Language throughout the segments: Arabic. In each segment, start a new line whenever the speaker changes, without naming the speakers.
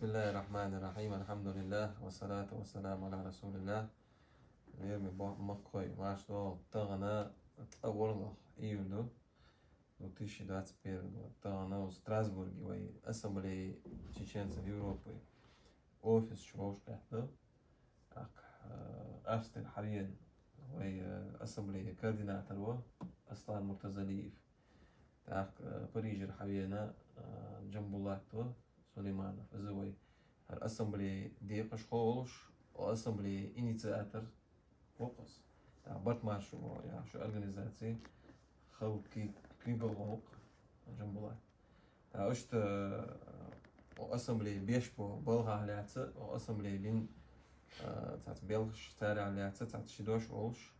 الله الرحمن الرحيم. الحمد لله والصلاة والسلام على رسول الله. Weer مقوي معش دو تغنا تأورلخ إيولو وتيشي دات بير تغنا وستراسبورغ وي أسمبلي تشيشنس في أوروبا أوفيس شوش تحته أفستر حاليا وي أسمبلي كارديناتر أصلا مرتزليف تاع بريجر حاليا جنبولاتو سليمان فزوي الأسمبلي ديقش خولش وأسمبلي إنيتساتر فوقس تاع بطماش يا شو أورجانيزاتي خلقي كيبلغوق جنبولات تاع أشت وأسمبلي بيشبو بلغا علياتي وأسمبلي لين تاع بيلغش تاري علياتي تاع شيدوش ولش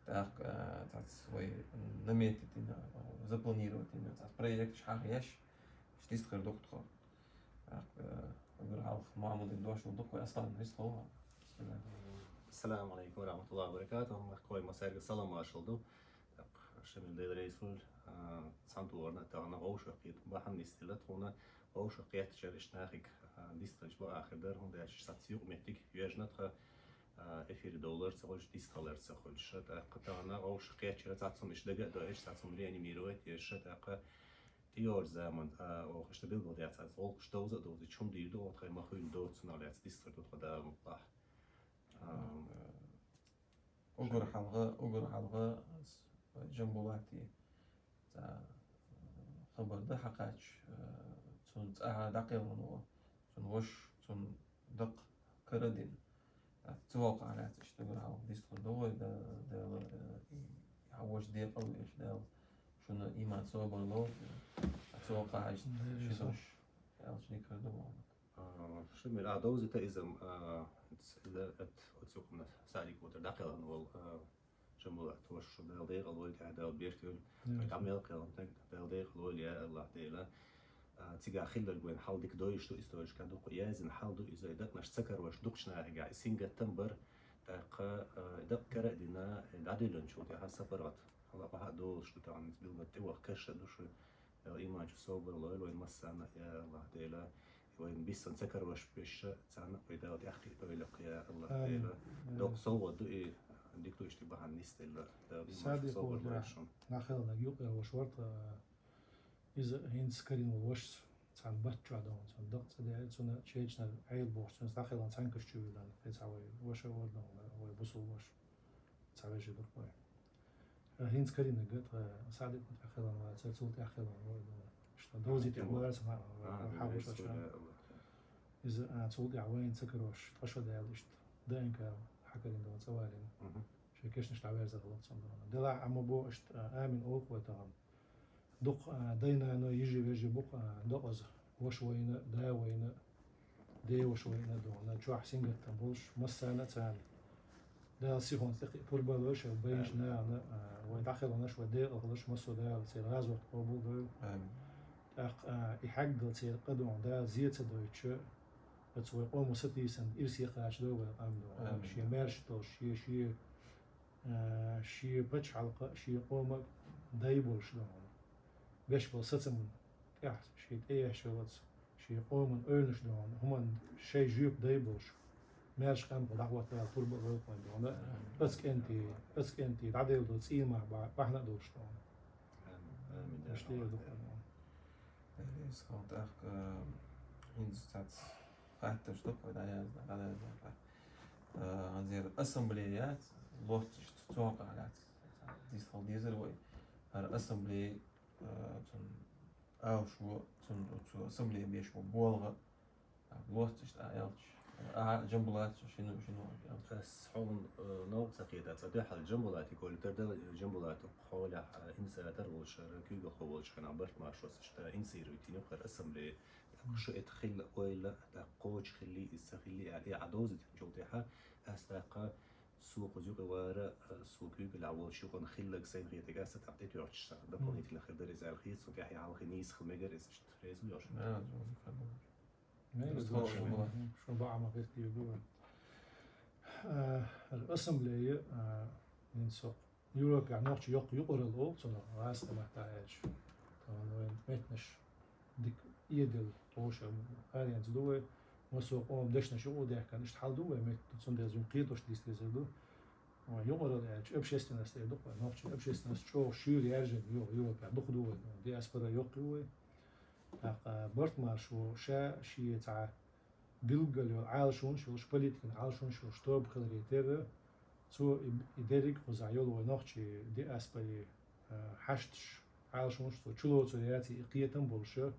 تاع وي نميتي تينا زبلانيرو تينا تاع بريكت شحاحياش شتيست خير دكتور أقول معمود الدوش ودقوا أصلاً هيستوها.
السلام عليكم ورحمة الله وبركاته. مخكوي مسائل السلام عليكم. شمل دير رئيسول سانتو ورنا تاعنا غوش قيت بحن نستلت هنا غوش قيت شرش ناخك ديسترج بقى آخر در هم داش ساتسيو محتاج يجنت $4 تقولش $10 تقولش تاعنا غوش قيت شرش ساتسو مش دقة داش ساتسو مرياني ميروت يش تاع تيار زمان وخشت بالبود يا تاع غوش دوزة دوزة شوم ديردو وتخي ما خوي دوت سنالات ديسترج وتخدا مطلع
أقر حلقة جنبولاتي تاع خبر ده حقاش تون تاع دقيق ونو تون وش تون دق كردين توقع على تشتغل على ديستون دو ده يحوش دي قوي إيش ده شنو إيمان صوب الله توقع عش شدوش يالش دي كردو
شو من دوزة تأزم إذا أتسوقنا سالك وتدخل أنو جملة توش دلديق الويل كهذا بيرتول تعمل قلم دلديق الويل يا الله ديلا تيجا خلل جوين حال ديك دويش تو إستوش كادو قيازن حال دو إذا دق نش سكر وش دقشنا رجع سينجا تمبر دق دق كرا دينا دعدلن شو تها سفرات هلا بحد دول شو تعمل بيلنا توه كشة دوش إيمان شو صوبر الله وين مسنا يا الله ديلا وين بيسن سكر وش بيش تاعنا ويدا ودي أخي بيلق يا الله ديلا دوق صوت دو إيه ديك تو اشتباه نستل
سادي قول ناخذ نجيب وشورت إذا هينس كريم وش تان بتشوا دون تان دق تدي تون شيء عيل بوش تون داخل عن تانك شو لان يتساوي وش هو دون هو بوسو وش تساوي شيء دقوي هينس كريم نجت سادي كنت أخذ أنا تسولت أخذ أنا شو دوزي تقول سمع حاول شو إذا أنا تسولت عوين سكر وش تشوا ده ليش ده إنك حكرين دون سوالين شكيش نشتغل على زغلط صندوقنا دلع عم بو اشت آمن أوق وتغم دق دينا إنه يجي بق دقز وش وين دا وين دي وش وين دونا شو أحسن قد تبوش مسنا تاني دا سيفون تقي بربلوش وبينش نا ويدخل أنا شو دي أغلش مسو دا تصير غازو قبول دو يحق تصير قدوم دا زيت دويتش بتسوي قوم ستي سن إرسي قاش دو وقام دو شيء مارش تو شيء شيء بتش على شيء قوم دايبولش دون بيش بساتم يا شيء إيه شيء قوم أولش دون هم شيء جيب دايبولش مارش قام بدعوة طول بقول دون بس كنتي تعدل دو تسيل مع بحنا دوش دون مش تيجي دون
is gewoon echt in staat فاتش دق ولا على عن زي الأسمبليات لوت توقع على ديستال ديزل وي الأسمبلي تون أو شو تون أسمبلي بيش بولغة لوت يالش جنبلات شنو
الصحون نوع سقيدات صديح الجنبلات يقول تردل الجنبلات حول إنسان تروش كيلو خوش كان عبرت مع شو سشتا إنسي روتيني وخر أسمبلي شو اتخل ويلا تقوش خلي استخلي عليه عدوزة جوتها أستاق سوق زوج وراء سوق العوال شو كان خلك سين غير تجاسة تعطيت يعطش ده بنيت الأخير ده رزق الخيس وكاحي على خنيس خمجر إيش تريزو يعش
شو بقى ما بيت يقول الأسمبلي من سوق يوروب يعني نوع يقر الأول صنع راس ما تعيش طبعا وين متنش ديك يدل طوشة هاري أنت دوي وسوق قوم دشنا شو ده كان اشتحال دو ومت تصندر زون قيدوش ديستيزدو ويومر يعني أبشيستن استيدو نوفش أبشيستن شو شيل يرجع يو بعدخ دو دي أسبرا يقوي برت ما شا شيء تاع بيلقل عال شو بوليتيكن عال شو شتوب خلريتير سو يدرك وزعيول ونوخشي دي أسبري حشتش عال شو تشلو ترياتي إقيتن بولشة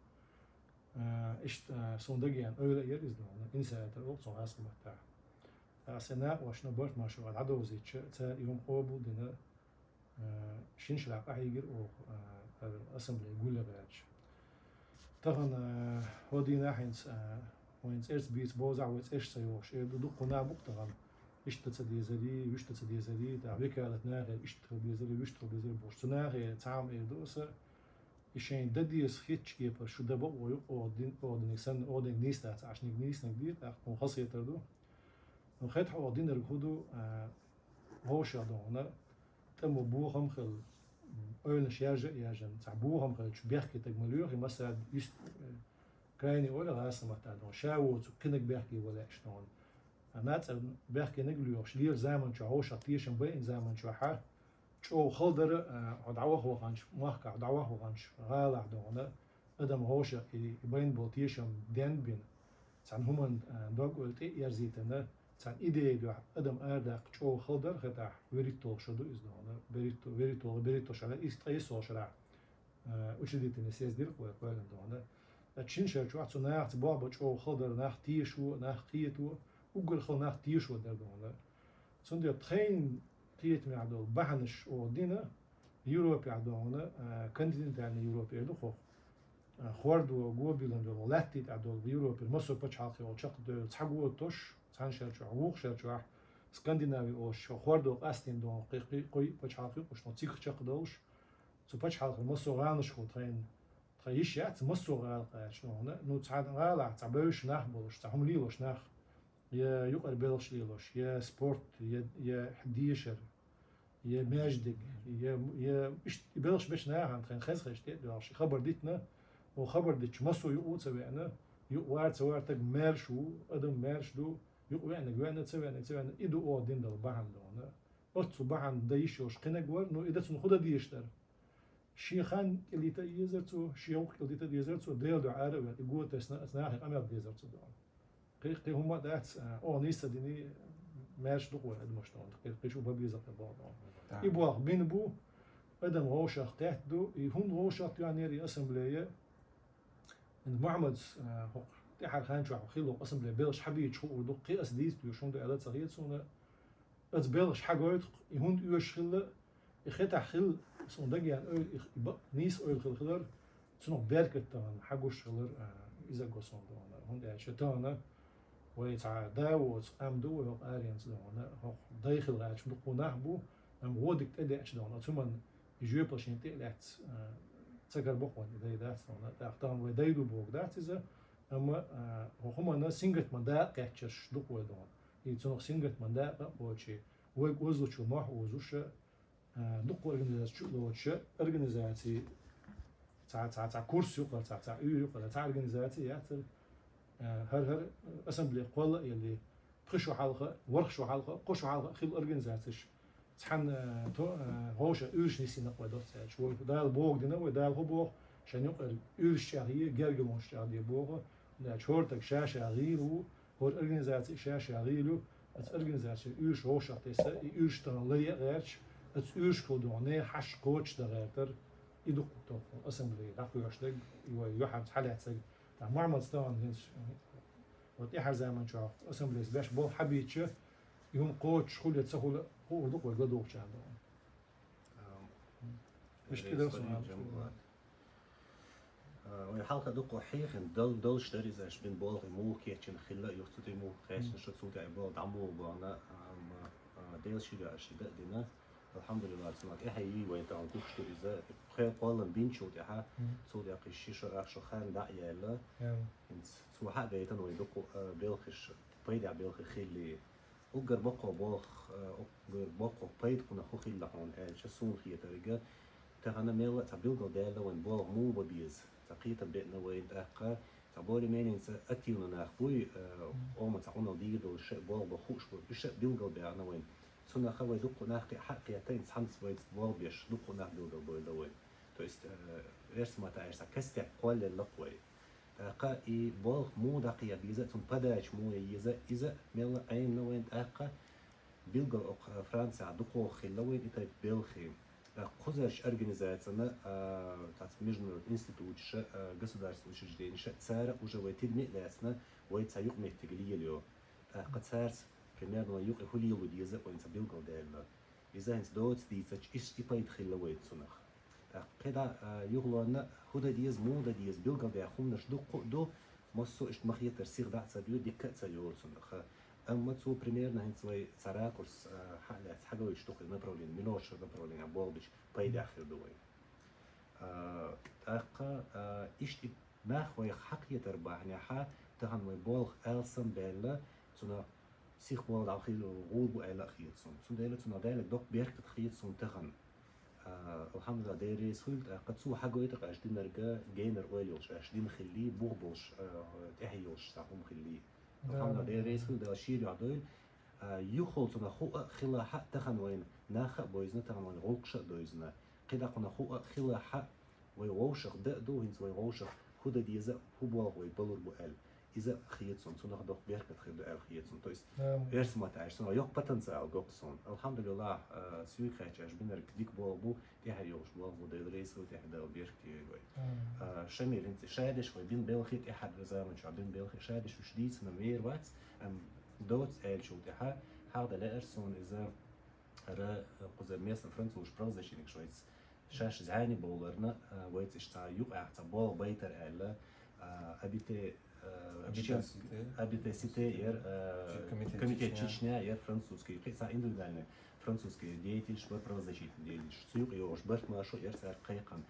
إشت صندقيان أول يريز دون إنسان تقول صو عاصمة تاع سناء وشنا برت ما شو العدو زيتش تا يوم قابو دنا شينش لعب أحيجر أو أسمبلي يقول لبراتش طبعا هو دينا حينس وينس إرس بيت بوزع وينس إيش سيوش دو قناع بقطعا إيش تصدي زدي ويش تصدي زدي تعبيك على تناغي إيش تخبي زدي ويش تخبي زدي بوش تناغي تعام دوسة إيشين ددي سخيتش كيبر شو دبق ويقو أودين إنسان أودين نيستا عشان نيس نقدير أخون خاصية تردو وخيط أودين الخدو هو شادونا تم بوهم خل أول شيء يجن تعبوهم خل شو بيحكي تجملوه مثلا يست كايني ولا غاس ما تعدون شاو كنك بيحكي ولا شلون ناس بيحكي نقولوا شلير زمان شو عوش عطيشن بين زمان شو حا شو خلدر عدعوه وغانش ماخك عدعوه وغانش غالع دونا ادم هوش يبين بولتيشن دين بين سان هم دوغ قلت يرزيتنا سان ايدي دو ادم اردق شو خلدر خدع وريتو شدو از دونا بريتو شلا استريسو شلا وش دي تنسيز دير قوي دونا تشين شو عطسو ناخت بابا شو خلدر ناخ تيشو ناخ قيتو وقل خل ناخ تيشو در دونا سندي تخين تيت مع دول بحنش او دينا يوروبي عدونا كندين تاعنا يوروبي دو خو خوردو غوبيلن دو لاتي تاع دول يوروبي مصر بتشاخي او تشق دو تحقو توش تانشل شو عوق شل شو سكندينافي او شو خوردو قاستين دو قوي بتشاخي وش نو تيخ تشق دوش سو بتشاخي مصر غانش خو ترين تريش يات مصر غال شنو هنا نو تعاد غالا تعبوش نخبلش تعهم ليلوش نخ يا يقر بيلش ليلوش يا سبورت يا حديشر يا ماجدك يا بيلش باش ناهن خن خسخش تدوش خبر ديتنا وخبر ديتش مسو يقو تسوينا يقوار سوارتك مارشو ادم مارش دو يقوانا جوانا تسوينا ايدو او دين دل بحن دونا اتسو بحن دايشوش قنقور نو ايدتسو خدا ديشتر شيخان اللي تيزرتو شيوخ اللي تيزرتو ديل دو عارف يقول تسناخ امر ديزرتو دون قي هما دات او نيستا ديني مارش دو قوة ادمشتون قي شو ببيزة بعض يبواق بين بو ادم غوشاق تحت دو يهون غوشاق يعني ري اسمبلية ان محمد تحر خان شو خيلو اسمبلية بيلش حبيت شو دو قي اسديس دو شون دو الات صغير سونا ات بيلش حاجوت يهون يوش خيل يخيت خيل سون دغيان اول نيس اول خيل سنو بيركت تان حاجوش خيل اذا غوسون دو هون ده شتانا ويتع داوود أمدو ويق أريانس دونا هو داخل راش نقول نحبو أم ودك تدعش دونا ثم يجيبش ينتقلت تجر بقول إذا ذات دونا تختار ودايدو بوق ذات إذا أما هم أنا سينجت من ده كاتشش دقوا دونا يتنو سينجت من ده بوشي ويجوزو شو ما وزوش دقوا أرجنيزاتي شو لوش أرجنيزاتي تاع كورس يقرأ تاع يقرأ تاع أرجنيزاتي يعتل هر اسمبلي قولا يلي بخشوا حلقه ورخشوا حلقه قشوا حلقه خيل اورجانيزاتش تحن تو هوش اوش نسي نقوا دوت شو دال بوغ دينا ودال هو بوغ عشان يقل اوش شاغيه جرجلون شاغيه بوغ لا شورتك شاشه غيرو هو اورجانيزاتي شاشه غيرو ات اورجانيزاتي اوش هوش تيسا اوش تنليه غيرش ات اوش كودوني حش كوتش دغيتر يدق تو اسمبلي داخل يشتغل يوحد حالات معمل ستان هنش وتيحر زي ما نشوف اسمبليز باش بول حبيتش يوم قوتش خل يتسهل هو دوق ويقدوق عندهم مش كده
والحلقة دوق حيخن دل شتري زاش بين بول مو كيتشن خلا يختي مو خاص نشوف صوت عبال دعمو بانا ديل شي ده دينا الحمد لله سمعت إحيي وين تعال كوشتو إذا بخير قالن بينشو تها صوت يا قشي شو أخشو خان دع يلا إنت سو حاجة يتنو يدقو بيلخش بيد على بيلخ خيلي أجر بقى باخ أجر بقى بيد كنا خو خيل لحون شو سون خي ترجع تهنا ميلا تبيلقى دالا وين باخ مو ببيز تقيت بيتنا وين أقا تبوري مين أكيد ناخبوي أو تعون ديدو شيء بول بخوش بشيء بيلقى بيعنا وين سنة خوي دقو ناخي حق يتين سانس ويت بول بيش دقو ناخ بيلقى بوي تو است رسمة تعيش كستع قول اللقوي قا بول مو دقيقة بيزا تون بداش مو يزا إذا ملا أين وين أقا بيلقى فرنسا دقو خلوين إتا بيلخي قزرش организацияны международный институт государственное учреждение царь уже в эти дни ясно войца юг мехтиглиелио قصارس примерно юг хулилу диза он забил голдельно إذا هنس دوت ديتش إيش إبايد خلوين سنخ كده يغلونا هدا ديز مو دا ديز بيلقى ده خمنش دو مصو إيش مخيط ترسيغ دع سبيو دكة سيول سنخ أما تو примерно هن свой царакурс حاجة يشتغل направление منوش направление болбич пойди آخر دوي أقا إيش ناخوي حق يتربحني حا تهان وي بولغ ألسن بيلا تنا سيخ بولغ آخر غوبو ألا خيرسون تنا ديلا تنا ديلا دوك بيركت خيرسون تهان الحمد لله ديري سولت قد سو حاجة يتق أشدين نرجع جينر أوليوش أشدين خلي بوغبوش تحيوش ساقوم خلي الحمد لله ديري سولت ده شيء يعدل يخل تنا خو خلا حق تهان وين ناخ بويزنا تهان وين غوكش دويزنا كده قنا خو خلا حق ويغوشخ دو هنس ويغوشخ هدا ديزا هو بولغ ويبلور بوال إذا خيتسون تنا خدوق بيركت خير بوال خيتسون تويس إرسمة تعيش تنا يوق بتنسال جوكسون الحمد لله سوي خيتش بنرك ديك بولبو تيها يوش بولبو ديريس وتيها بيركت يوي شميل انت شادش وبين بيلخيت أحد زمان شو بين بيلخيت شادش وشديد سنا مير وات دوت آل شو تيها هذا لا إرسون إذا را قزر ميسن فرنسا وش بروزة شينك شويتس شاش زعاني بولرنا ويت اشتا يقع تبول بيتر آلا أبيتي سيتي ير كوميتي تشيشنيا ير فرنسوسكي قيسا индивидуальный فرنسوسكي деятель швы правозащитный деятель суюк يوش برت ماشو ير سار قيقا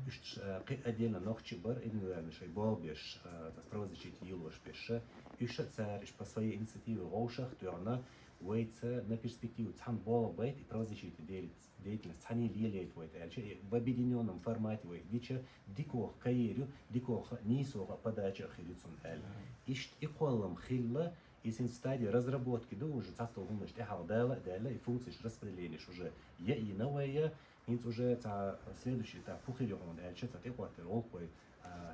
إيش قي أدينا نخشي بر индивидуальный شيء بول بيش تاس правозащитный يلوش بيش إيش سار إيش по своей инициативе غوشخ تورنا ويت на перспективу цан бол бейт и правозащитный деятельность цани лилейт войт альче в объединенном формате войт дича дикох каирю дикох нисоха подача хилицун аль ишт иқолам хилла и син стадии разработки да уже цастал гумнаш тихал дала и функции распределения уже я и новая инц уже та следующий этап пухилён альче та текватер олкой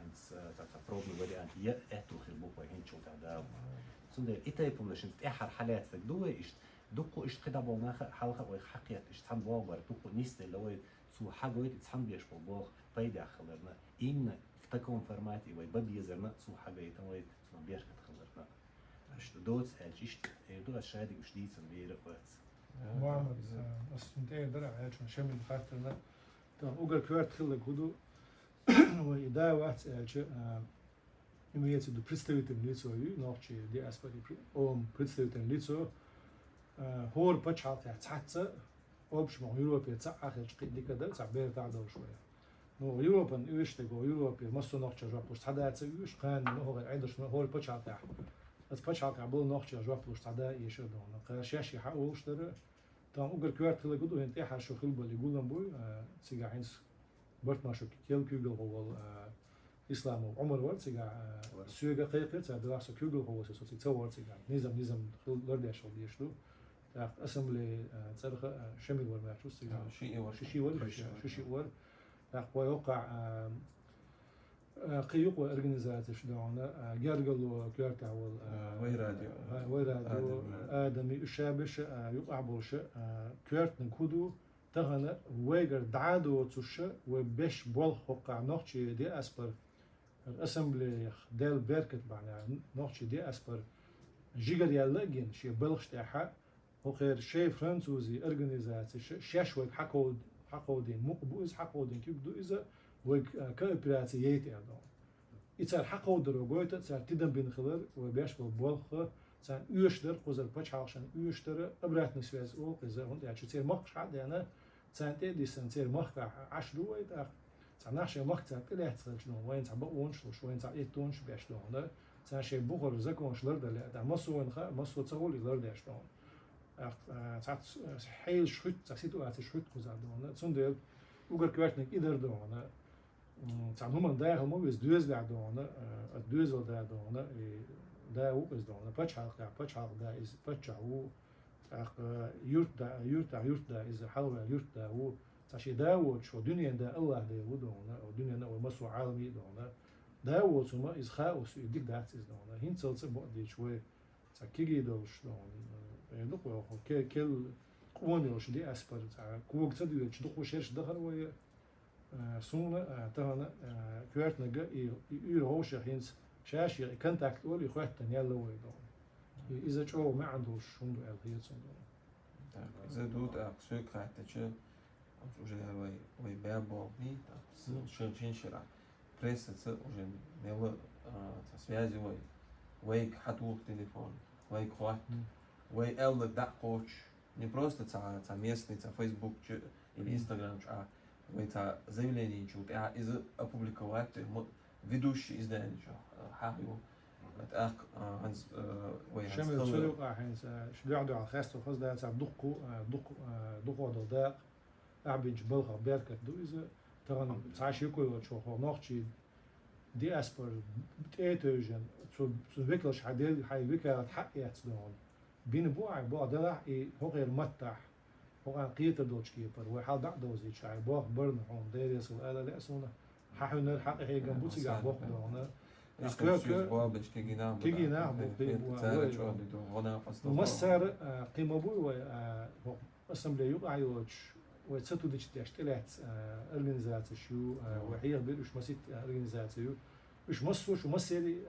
инц та пробный вариант я эту хилбу по хинчу та да سندر إتاي بمنشن تأحر حالات فجدوه إيش دقوا إيش كده بونا حلقة وحقيقة إيش تحن بوابر دقوا نيست اللي هو سو حاجة ويت تحن بيش بوباخ فايدة خلرنا إن في تكون فرماتي ويبدي يزرنا سو حاجة يتوي سو بيش كتخلرنا إيش دوت إيش إيش دوت شادي وش دي سنبير وقت
معمر أستنتي درع عشان شامل خاطرنا تام أوجر كوارت خلق هدو وإداء وقت إيش имеется в виду представительное лицо и ночи диаспоры представительное лицо هو بتشعط يتحسس أوبش مع أوروبا يتسعى خلق كده تعبير تعدو شوية نو أوروبا إيش تقول أوروبا مصر نقطة جوابوش تعدا تسويش كان هو عندش هو بتشعط بس بتشعط عبول نقطة جوابوش تعدا يشدون قاشيش يحاولش ترى تام أوجر كوارت خلق هدو هنتي حشو خلبه اللي يقولون بوي سيجا عينس برت ماشو كيل كيجل هو إسلام وعمر ورد سيجا سويجا قيقة دراسة كيجل هو سوسي تصور سيجا نظام لرديش أو بيشلو أسمبلي تصرخ شمل ورد معشوس سيجا شيء ورد ويوقع قيوق أورجانيزاتي شدونا جرجلو كيرتا ويراديو آدمي الشابش يوقع بوش كيرت نكودو تغنى ويجر دعادو تش وبش بول وقع نقطة دي أسبر الأسمبلي ديل بيركت بعنا نقطة دي أسبر جيجر يلاقين شيء بلغش تاعها وغير شيء فرنسوزي أورجانيزاتي شاشوك حقودين مقبوز حقودين كيف دو إذا وكأوبراتي يتي عندهم إذا حقودر وجويت صار تدم بين خلر وبيش بالبلخ صار يشتر قزر بتش عشان يشتر أبرات نسويز أو قزر هون يعني تصير مخش عاد يعني سنتين دي تصير مخ 10 ويت صار نحش مخ صار طلعت شنو وين صار بقونش وين صار يتونش بيش لون صار شيء بخور زكون شلر ده مصو وين مصو تصور لر ده شلون صار حيل شوت صار سيتواتي شوت قزر دون صندل وقر كوارتنك إدر دون تعال هم ده هم بيزدوز لعدونا الدوز وده دونا ده وقز دونا بتش حلق ده إز بتش هو يورت ده إز حلوة يورت ده هو تاشي ده وشو دنيا ده الله ده ودونا ودنيا ده ومسوا عالمي دونا ده وسما إز خاوس يديك ده إز دونا هين تصل بقدي شوي تكيجي دوش دونا لقوا كل قوانين وش دي أسبر تاع كوك تدي وش دقوا شرش دخل ويا سونا تهنا كوارت نجا يروش هينس شاش كونتاكت أول يخوات تنيال لو يدون إذا جو ما عندوش شندو الهيت سندون
إذا دوت أقصى كاتشة уже وي بابوني شين شرع بريس уже мело связи وي حتوك تليفон وي خوات وي эл да коч не просто ца местный ца Facebook или Instagram وي ца заявление чуть из опубликовать ведущий издание حاجه اتاخ هنز وي
شامل سلوك هنز شو يعدوا على خاصة خاص ده تاع دقوا ضداق أعبج بلغة بيركت دو إذا ترى تعيش يكوي شو هو نقطي دي أسبر بتأتوجن شو ويكلش حديل حي ويكل حقيقة دون بين بوع ده هو غير متح هو قيت دوتش كيبر وحال دع دوزي شاي بوع برن هون دير يسول ألا لا سونا ححنا الحق هي جنبوتي جاب بوع دونا كيجي نعم ومسر قيمة بوي وأصلا يقع يوتش وتصدق ديش تشتغلت organizatie شو وهي بيروش مسيت organizatie وش مسيري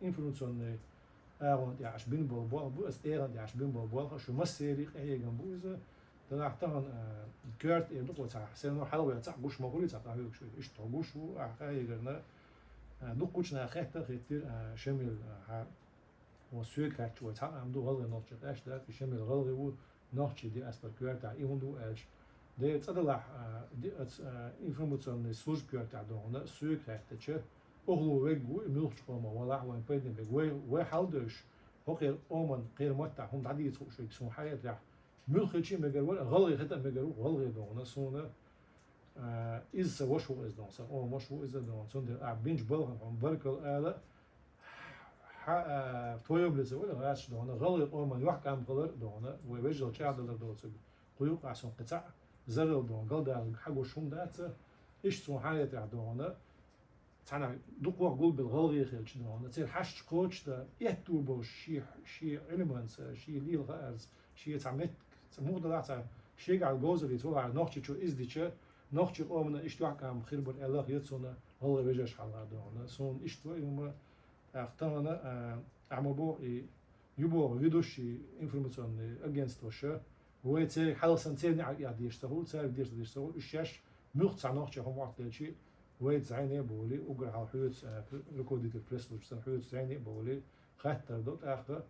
influencer أغلب يعش بين بالبوع بو أستيران يعش بين بالبوع شو مسيري هي جنبه إذا ده أحتمل كارت يدق وتاع سنة حلوة تاع قوش مقولي تاع هيك شوي إيش تقوش وأحيي قلنا دقوشنا خيطة خيطير شمل وسوق كاتش وتاع عمدو غلط نقطة إيش ده في شمل غلط نقطة دي أسبر كارت يهندو إيش ده تصدق دي informaционный служб كارت عندنا سوق خيطة أغلو وجو ملوش قوما ولا وين بيدن بجو وحالدش هو غير أمن غير متع هم تعدي يسوق شوي سون حياة راح ملخ شيء مجرور غلط خطأ مجرور غلط دونا سونا إز وش هو إز دون سا أو وش هو إز دون سون ده بينج بالهم هم بركل آلة تويوم لسه ولا غاش دونا غلط أمن يحكي عن غلط دونا ويوجه شيء هذا اللي سب قيوق عشان قطع زرل دون قال ده حاجة شون ده إيش سون حياة راح دونا تانا دقوا قول بالغلغي خلش دونا تصير حش كوتش ده يتو بوش شيء إليمنتس شيء ليل غاز شيء تعمل مو ده تاع شيء على الجوز اللي تقول على نقطة شو إزديشة نقطة أمنا إشتوا كام خير بر الله يتصونا الله بيجش على دونا سون إشتوا يوم اختارنا عمبو يبو فيدوشي إنفورماسيون أجنست وشة هو يتصير حال سنتين يعدي يشتغل تصير دير يشتغل الشاش مختص عن نقطة هم وقت شيء ويت زعيني بولي أقرأ على حيوت ريكوديت البريس وشتن حيوت زعيني بولي خاطر دوت آخر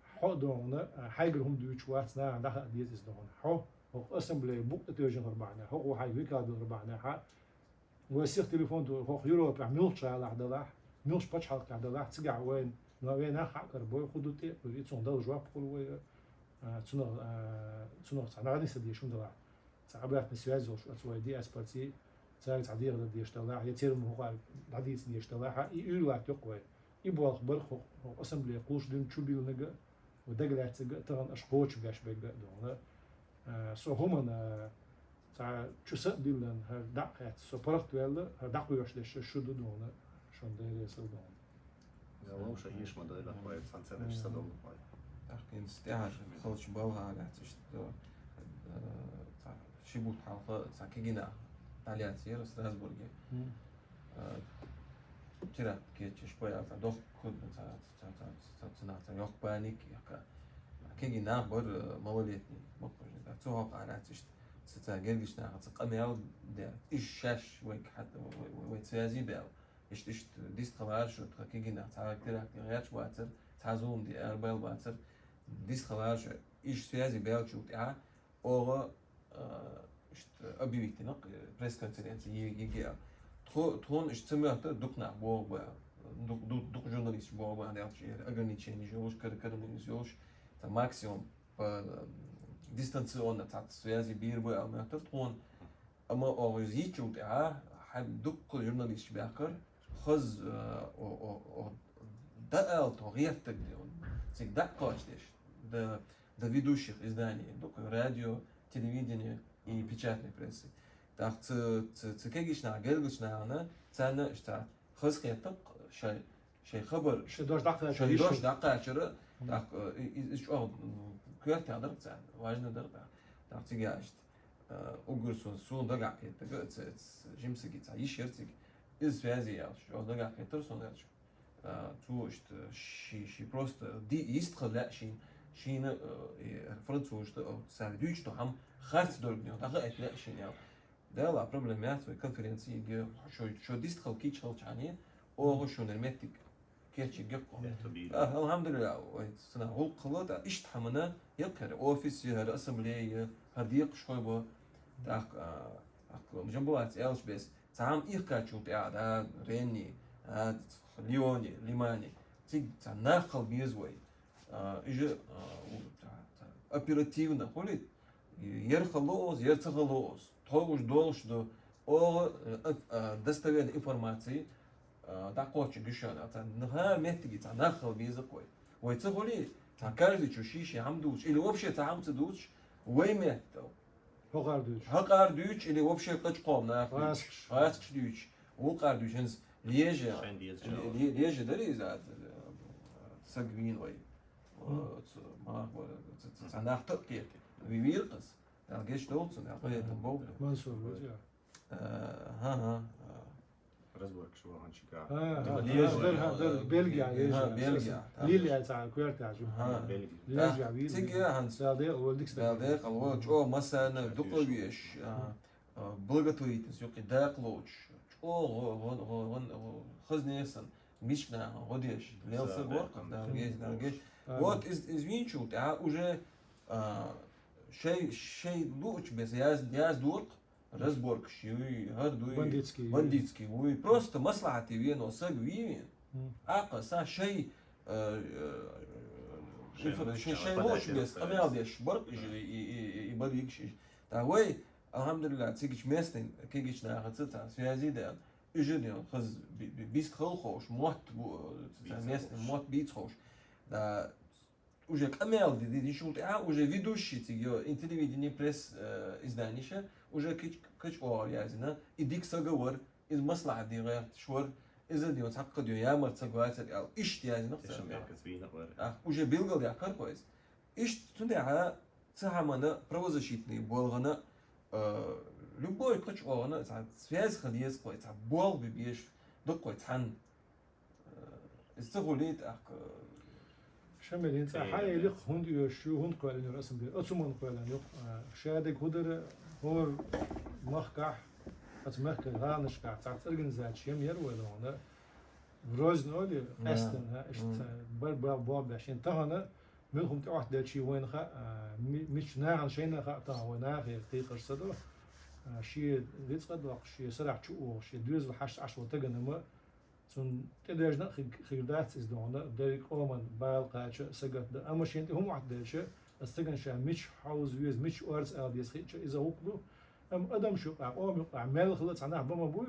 حق دونا حاجرهم دوتش واتنا عندها ديت إزدهون حق هو أسمبلي بوك تيجي ربعنا هو هاي ويكاد ربعنا حق ويصير تليفون دو هو يوروب ميلش على عدلاح ميلش بتش حلقة عدلاح تسجع وين وين حق كربوي خدوا تي يتصون دل جواب كل تنو أنا غادي سدي شو دلاح تعبت مسواز وش أسوي دي أسبرتي تعرف تعدير ذا يشتغلها يصير هو عديد يشتغلها يقول يقوى يبغى خبر خو أسمبلي قوش دين شو بيل نجا ودقلت ترى أشقوش باش بيجا دونا سو هما تاع شو سديلن هالدقات سو برت ولا هالدق يوش ليش شو دونا شون ده يصير دونا
يا لو شيء يش ما ده لا كويس سنتين إيش صدق كويس
أخي استعار خلص بالها على تشت شي بوت حلقة تاع كيجينا تعلياتي ستراسبورغ ترى كيتش شوية فدوخ كود تاع يوخ بانيك يا كيجي نابر موليتني مقبل ده توقع على تشت ستاجرش ناقص قمياو ده إيش شاش ويك حتى ويتسازي ده إيش ديست خلاص كيجي ناقص كتير غيرش واتر تعزوم دي أربعة واتر ديست خلاص إيش سازي بيل شو تاع أو أبي بيتناق بريس كونفرنس يجي تون اشتمعت دقنا بوا دق جورناليست بوا أنا أعرف شيء ограничение جوش كذا من جوش تا ماكسيموم ديستانسيون تاع связи بير بوا أما تون أما أوزيتشو تاع حب دق جورناليست بيحكر خز او دقل تو غيرتك ديون زيك دقاش ديش да ведущих изданий, радио, телевидение и печатной прессы. Так, цикегишна, гелгишна, она, цена, что хазхеток, шей хабар,
شي دوش دقة
шей дош даққа чыры, так, иш о кверт ядыр цен, важно дыр да. Так, цигашт, угурсун сун да гақет, жимсиги ца, ишерциг, из связи я, что да гақет, сон яч. То, что ши просто ди истхла шин شين فرنسوش سالدوش تو هم خارج دور بنيو دقة اتلا شين يا ده لا بروبلمات في كونفرنسي شو ديست خلقي شغل تاني او شو نرمتك كيرتش جقو الحمد لله سنة هو قلت ايش تحمنا يقهر اوفيس هذا اسمبلي هديق شوي بو داك جنبوات ايش بس تعام ايكاتشو تاع ريني ليوني ليماني تيجي ناقل بيزوي إجا оперативно ходит, ерхалоз, ерцахалоз, тогуш долш до о достоверной информации, да кочи гишан, а нха метги, та нахал бизакой. Ой цахоли, та каждый чушиши амдуч, или вообще та амцедуч, ой метал. Хакардуч, или вообще качком на Раскшдуч, Укардуч, леже, леже дари за сагвиной. صناعة تقية بيرقص الجيش دولتون يعطيه تنبوه
منصور
ها
رزبورك شو هنشكا
در بلغيا ليليا تاع كويرتا بلغيا
تيجي هنس دالديق الوش او مثلا دقلويش благотворительность يوقي داقلوش او خزنيسن مشنا غديش ليلسا горка دالجيش вот извинчу, а уже шей луч без яз дурк разборк ши гардуй бандитский уй просто маслахати вино сагви ака са шей шей луч без амел деш борк и барик та вой алхамдулилlah цигич местен кигич на хацата связи да ижеден хаз бист холхош мот местен мот бицхош да уже камел ди шулт уже ведущий тиги телевидение пресс изданиша уже кич ор язина идик саговор из маслах ди غير شور اذا دي تعقد يا مر تسقوات او ايش язина уже билгал я каркоис иш тунда цахамана правозащитный болгана любой кич орна связь ходиес кой та бол бибеш докой тан استغوليت
شمالين حاجة يليق هند يشو هند قالين الرسم دي أتسمون قالين يق شادك هدر هو مخكح أتمخك غانش كح تعرف أرجنزات شيم يروي لهنا بروز نولي أستن ها إشت باب عشان تهنا منهم تأخذ ده شيء وين خا مش ناعن شيء خا تها وين خا يختيق الصدر شيء رزق دوق شيء سرع شو شيء دوز الحش عشرة تجنمه سون تدرجنا خيردات إز دونا دريك أومن بالقاش سجت ده أما شيء هم عدلش استجن شيء مش حوز ويز مش أرز أديس خير إذا هو أم أدم شو أوم عمل خلص عناه بما بوي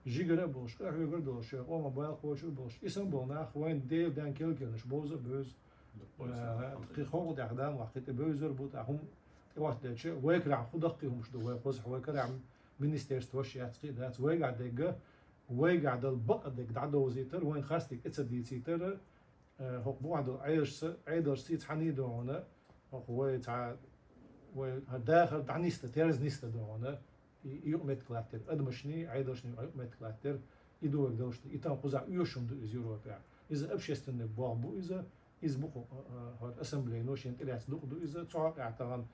جيجرا بوش كأحوي قردوش أوم بالقوش بوش اسم بونا خوين ديل دان كيلكنش بوز بوز تقيخو دعدام وقت بوزر بوت هم وقت ده شيء ويكرع خدقهم شو ويقص ويكرع منستيرستو شيء أتقي ده ويقع دقة ويقع البقى دك دعدو زيتر وين خاستك اتسدي زيتر هو بعد عيدر سيت حنيدو هنا هو تاع داخل تاع نيستا تيرز نيستا دو هنا يقمت كلاتر ادمشني عيدر شنو يقمت كلاتر يدو دوشت يتم قزع يوشم دو زيرو بتاع اذا ابشستن بابو اذا بقو هاد اسمبلي نوشن طلعت دو اذا تعق اعتقد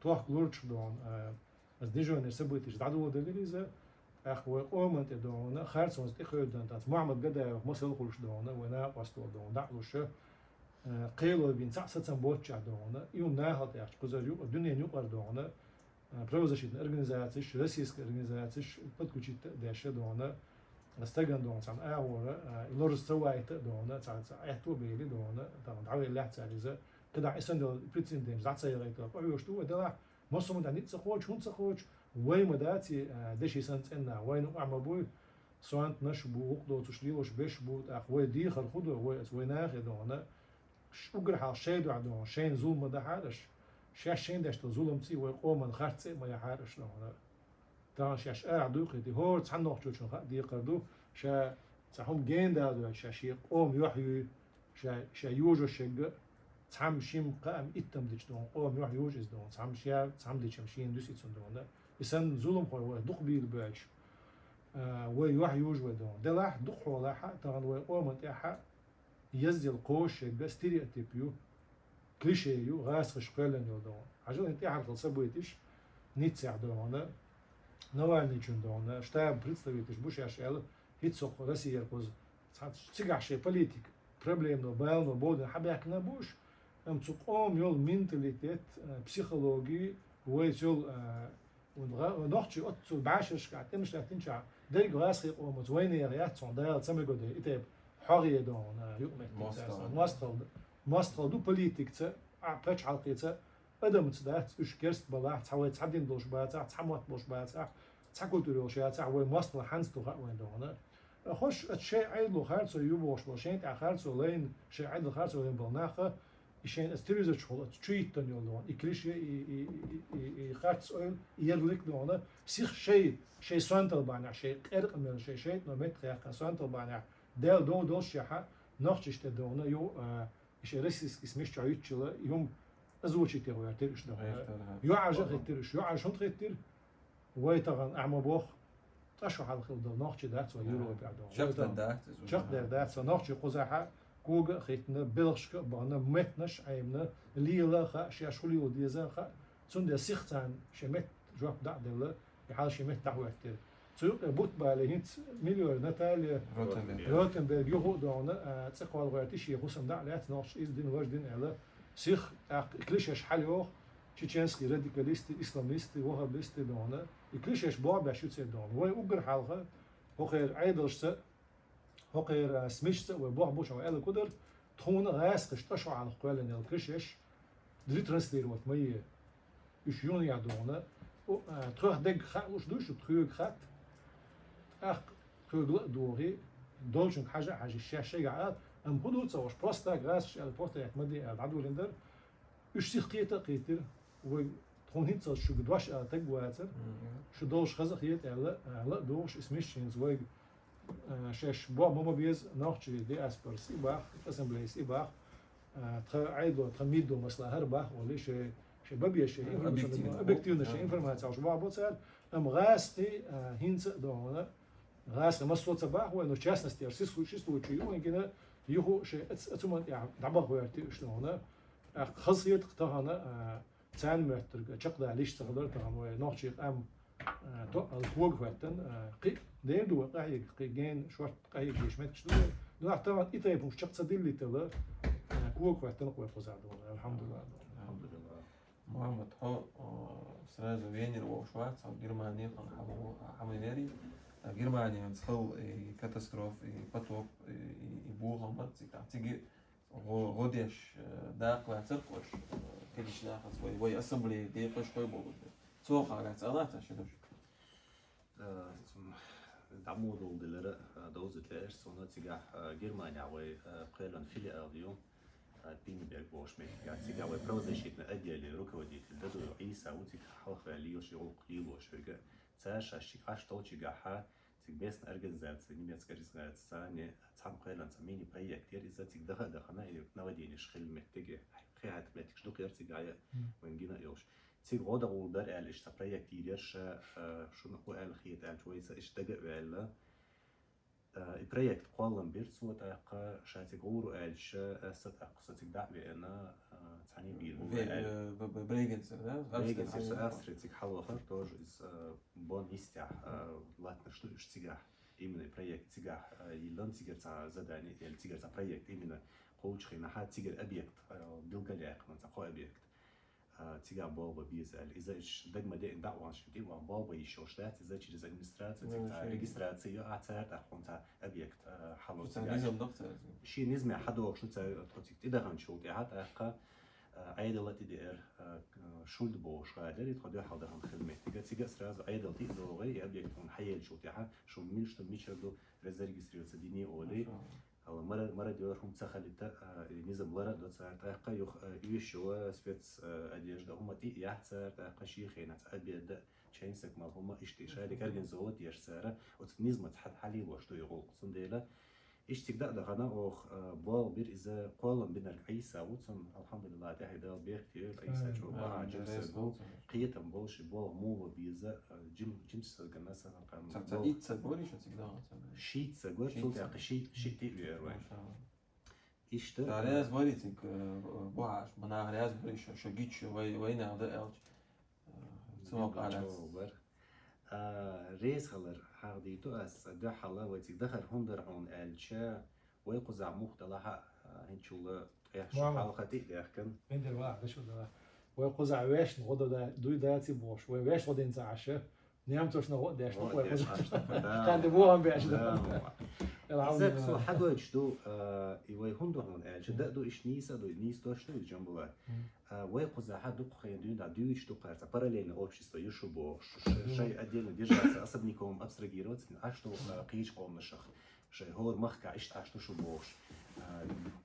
توخ لورتش دون از ديجون سبوتش دعدو دليل اذا أخوة أومنت دونا خارج وسط خيودن تات معمد جدا مسألة خلش دونا ونا قصدو دونا دعوش قيلو بين سعسة بوتش دونا يوم ناهض يعش قزريو الدنيا نيوقر دونا بروزشيت أرجنزاتش روسيسك أرجنزاتش بدكوشيت داش دونا استجن دونا سام أعورة لورس سوايت دونا سام أحتو بيلي دونا طبعا دعوة الله تعالى كده عسند بريتين ديم زعت سيرة كده أيوة شو ده مصر ده نيت سخوش هون سخوش وين مداتي دشي سنت إننا وين أعمبوي سوانت نشبو وقدو تشليوش بيشبو أخوي ديخر خدو وين آخدونا شوقر حال شيدو عدو شين ظلم ده حارش شين داشت ظلم تي ويقوم من خرتي ما يحارش لهنا تان شاش أعدو دي هور تحنوح جوشن دي قردو شا تحوم جين دادو شي قوم يحيو شا يوجو شق تحم شيم قام إتم ديش دون قوم يحيو يوجز دون تحم شيا تحم ديش مشين دوسي تسندون يسن ظلم خوي دق بيل باش ويوح يوج ودون دلاح دق ولا حق تان ويقوم تاعها يزدي القوش شق ستيريوتيبيو كليشيو غاس خشقلن يودون عجل انت عارف تصبويتش نيتسع دون نوال نيچون دون штаб представитель буш яшел هيتسوق Россия коз цигаше политик проблемно байлно боден хабякна буш цуқом ёл менталитет психологии ويتول ونحكي أتصل بعشرش قاعد تمش لاتنشع ديك غاسخي قومت وين يغيات صندال سمي قد إتاب حرية دون يؤمن ماستر دو بوليتيك تا عبتش حلقي تا أدم تدات إيش كرست بلاح تحاول تعدين دوش باتا تحموت دوش باتا تحكوا تروش يا تحوي ماستر حنس تو وين دون خوش الشيء عيد خارج يبوش لشين تاع خارج لين شيء عيد خارج لين بالناخه إشين استريز شغل تشيت تنيولون إكليش خارج أول يرلك دونه سيخ شيء سوانتل بانع شيء قرق من شيء نومت خيار سوانتل بانع دل شيء نحشش تدونه يو إيش رئيس اسمش تعيش يوم أزوجي تروي تريش ده يو عجق تريش يو عجق تريش ويتغن أعمى بوخ تشو حال خلد نحش دات ويورو بعده شق دات نحش قزحة كوجا خيتنا بلغشك بعنا متنش عيمنا ليلا خا شاشولي وديزا خا تون ده سيختان شمت جواب دع دلا بحال شمت دعوة كتير تسوق بوت بالهنت مليون نتال روتنبرغ يهو دونا تقوى الغيرتيش يخصم دع لات نحش إز دين واش دين على سيخ كليشش حليوخ تشيتشنسكي راديكاليستي إسلاميستي وهابيستي دونا كليشش بوع بشوت دون وي أوجر حلقة هو خير عيدلش هو غير سميشت وبوح بوش أو أل كودر تخون غاس قشطشوا على القوال إن الكرشش دري ترانسلير وقت مية إيش يون يعدونا تروح دق خات وش دوش تروح خات تروح دوري دولشن حاجة الشاشة قاعد أم بدو تصوش بروستا غاس البورتا يعتمدي العدو لندر إيش سيخ قيتر تخون هيت شو قدواش تقواتر شو دوش خزق يت على دوش اسمش زوج شاش بوا ماما بيز ناخذ دي اسبر سي باخ اسمبلي سي باخ عيدو تميدو مثلا هرباخ ولا شيء بابي شيء اوبجكتيف شيء انفورماسيون شو بابو صار ام غاستي هينس دونا غاس مسوت صباح وانه частности ارسي случай وين كده يهو شيء اتسمن يعني دبغ ويرتي شلون خاصيه قطعنا تان متر شقدا ليش تقدر تغم نوخشي ام تو الفوق وقتن قي ديدو قاي جين شوط قاي جيش مت شنو نو طبعا ايتاي مش شق صديل تلا كوك وقتن قوي فزادو الحمد لله
محمد هو سرازو وينير وشوات او جرماني حمينيري جرماني نسخل كاتاستروف باتوب يبوغ مات تيجي غوديش داق وعترقوش كلش ناخذ وي اسمبلي ديقش قوي بولد سوق على صلاة شنوش
دعمود ودلرة دوزت لإيش صنع تيجا جرمانيا وي قيلن فيلي اليوم بينبرغ بوش مي يعني تيجا وي بروزيشيتنا أديالي ركودي تلدو عيسى وتيجا حلقة ليوش يقول قليلوش هيك تاش عش توتيجا ح تيجا بيسن أرجزات نيميت كاريزات ثانية تام قيلن تميني بريا كتير إذا تيجا دخلنا نوديني شخل متجه خيات متك شدو غير تيجا وين جينا يوش تيجا غدا ودار على إيش تبريا كتير شو نقول على خيط على شوية إيش دقق على البروجكت قالن بيرسو تاق شاتي غورو علش أسد أقصى تقدع بأنا تعني بيل
بريجنز
بريجنز أسر تيجا حلو خرطوج إز بون يستع لاتنا شتو إيش تيجا إيمن البروجكت تيجا يلان تيجا تاع زداني تيجا تاع بروجكت إيمن قوش خينا حد تيجا أبيكت دلقليق من تقو أبيكت تيجا بابا بيزال إذا إيش دق مدى دعوة عشان تيجي بابا يشوشتات إذا تيجي زي administrative ريجستراتية أعتقد أخون تا أبيكت حلو
نظام دكتور
شيء نزمة حدا شو تا تيجي إذا غن شو تيجي حتى أخا عيدل تدير شولد بوش غادر يتخدو حاضر عن خدمتي قد سيجا سراز عيدل تيدو غي أبيكتون حيل شو تيها شو ميلش تميشردو رزرجستريو سديني أولي أو مرة ديورهم تخليت نظام لرا دوت صار تاقة يشوا سبيتس أديش ده هم تي يحصر تاقة شيء خينات أبيد شينسك ما هم إشتيشة لكن زود يشسره وتنظم تحت حالي وشتو يقول صنديلة إيش تقدر دخلنا أو بال بير إذا قالن بينك عيسى وتن الحمد لله ده هيدا بيختير عيسى شو بقى جمس قيتم بولش بال مو بيزا جمس الجناسة كان
تعيد سبوري شو تقدر
شيت سجور صوت يا شيت تيجي وين إيش ده
عليها زبوري تك بوعش من عليها زبوري شو جيتش وين هذا إلج سماق على
ريس خلر حاضي تو أس ده حلا وتقدر هندر عن الشا ويقزع مختلها هنشوله إيش حلقة تيجي كم
عند الواحد شو ده ويقزع ويش نقدر ده دوي ده تبوش ويش قدين تعشى نيامتوش نقد داش كان دبوهم بيعش ده
إذا سو حاجة يشتو يوي هندو عن الشا ده دو إيش نيسا دو نيس دوش دو جنبه ويقزع حد دق خيندين دا دو يشتو قارت parallelno общество يشوبو شيء أدينا ديجا أصبنيكم أبسترجيروت أشتو قيش قوم نشخ شيء هو مخك عشت أشتو شوبوش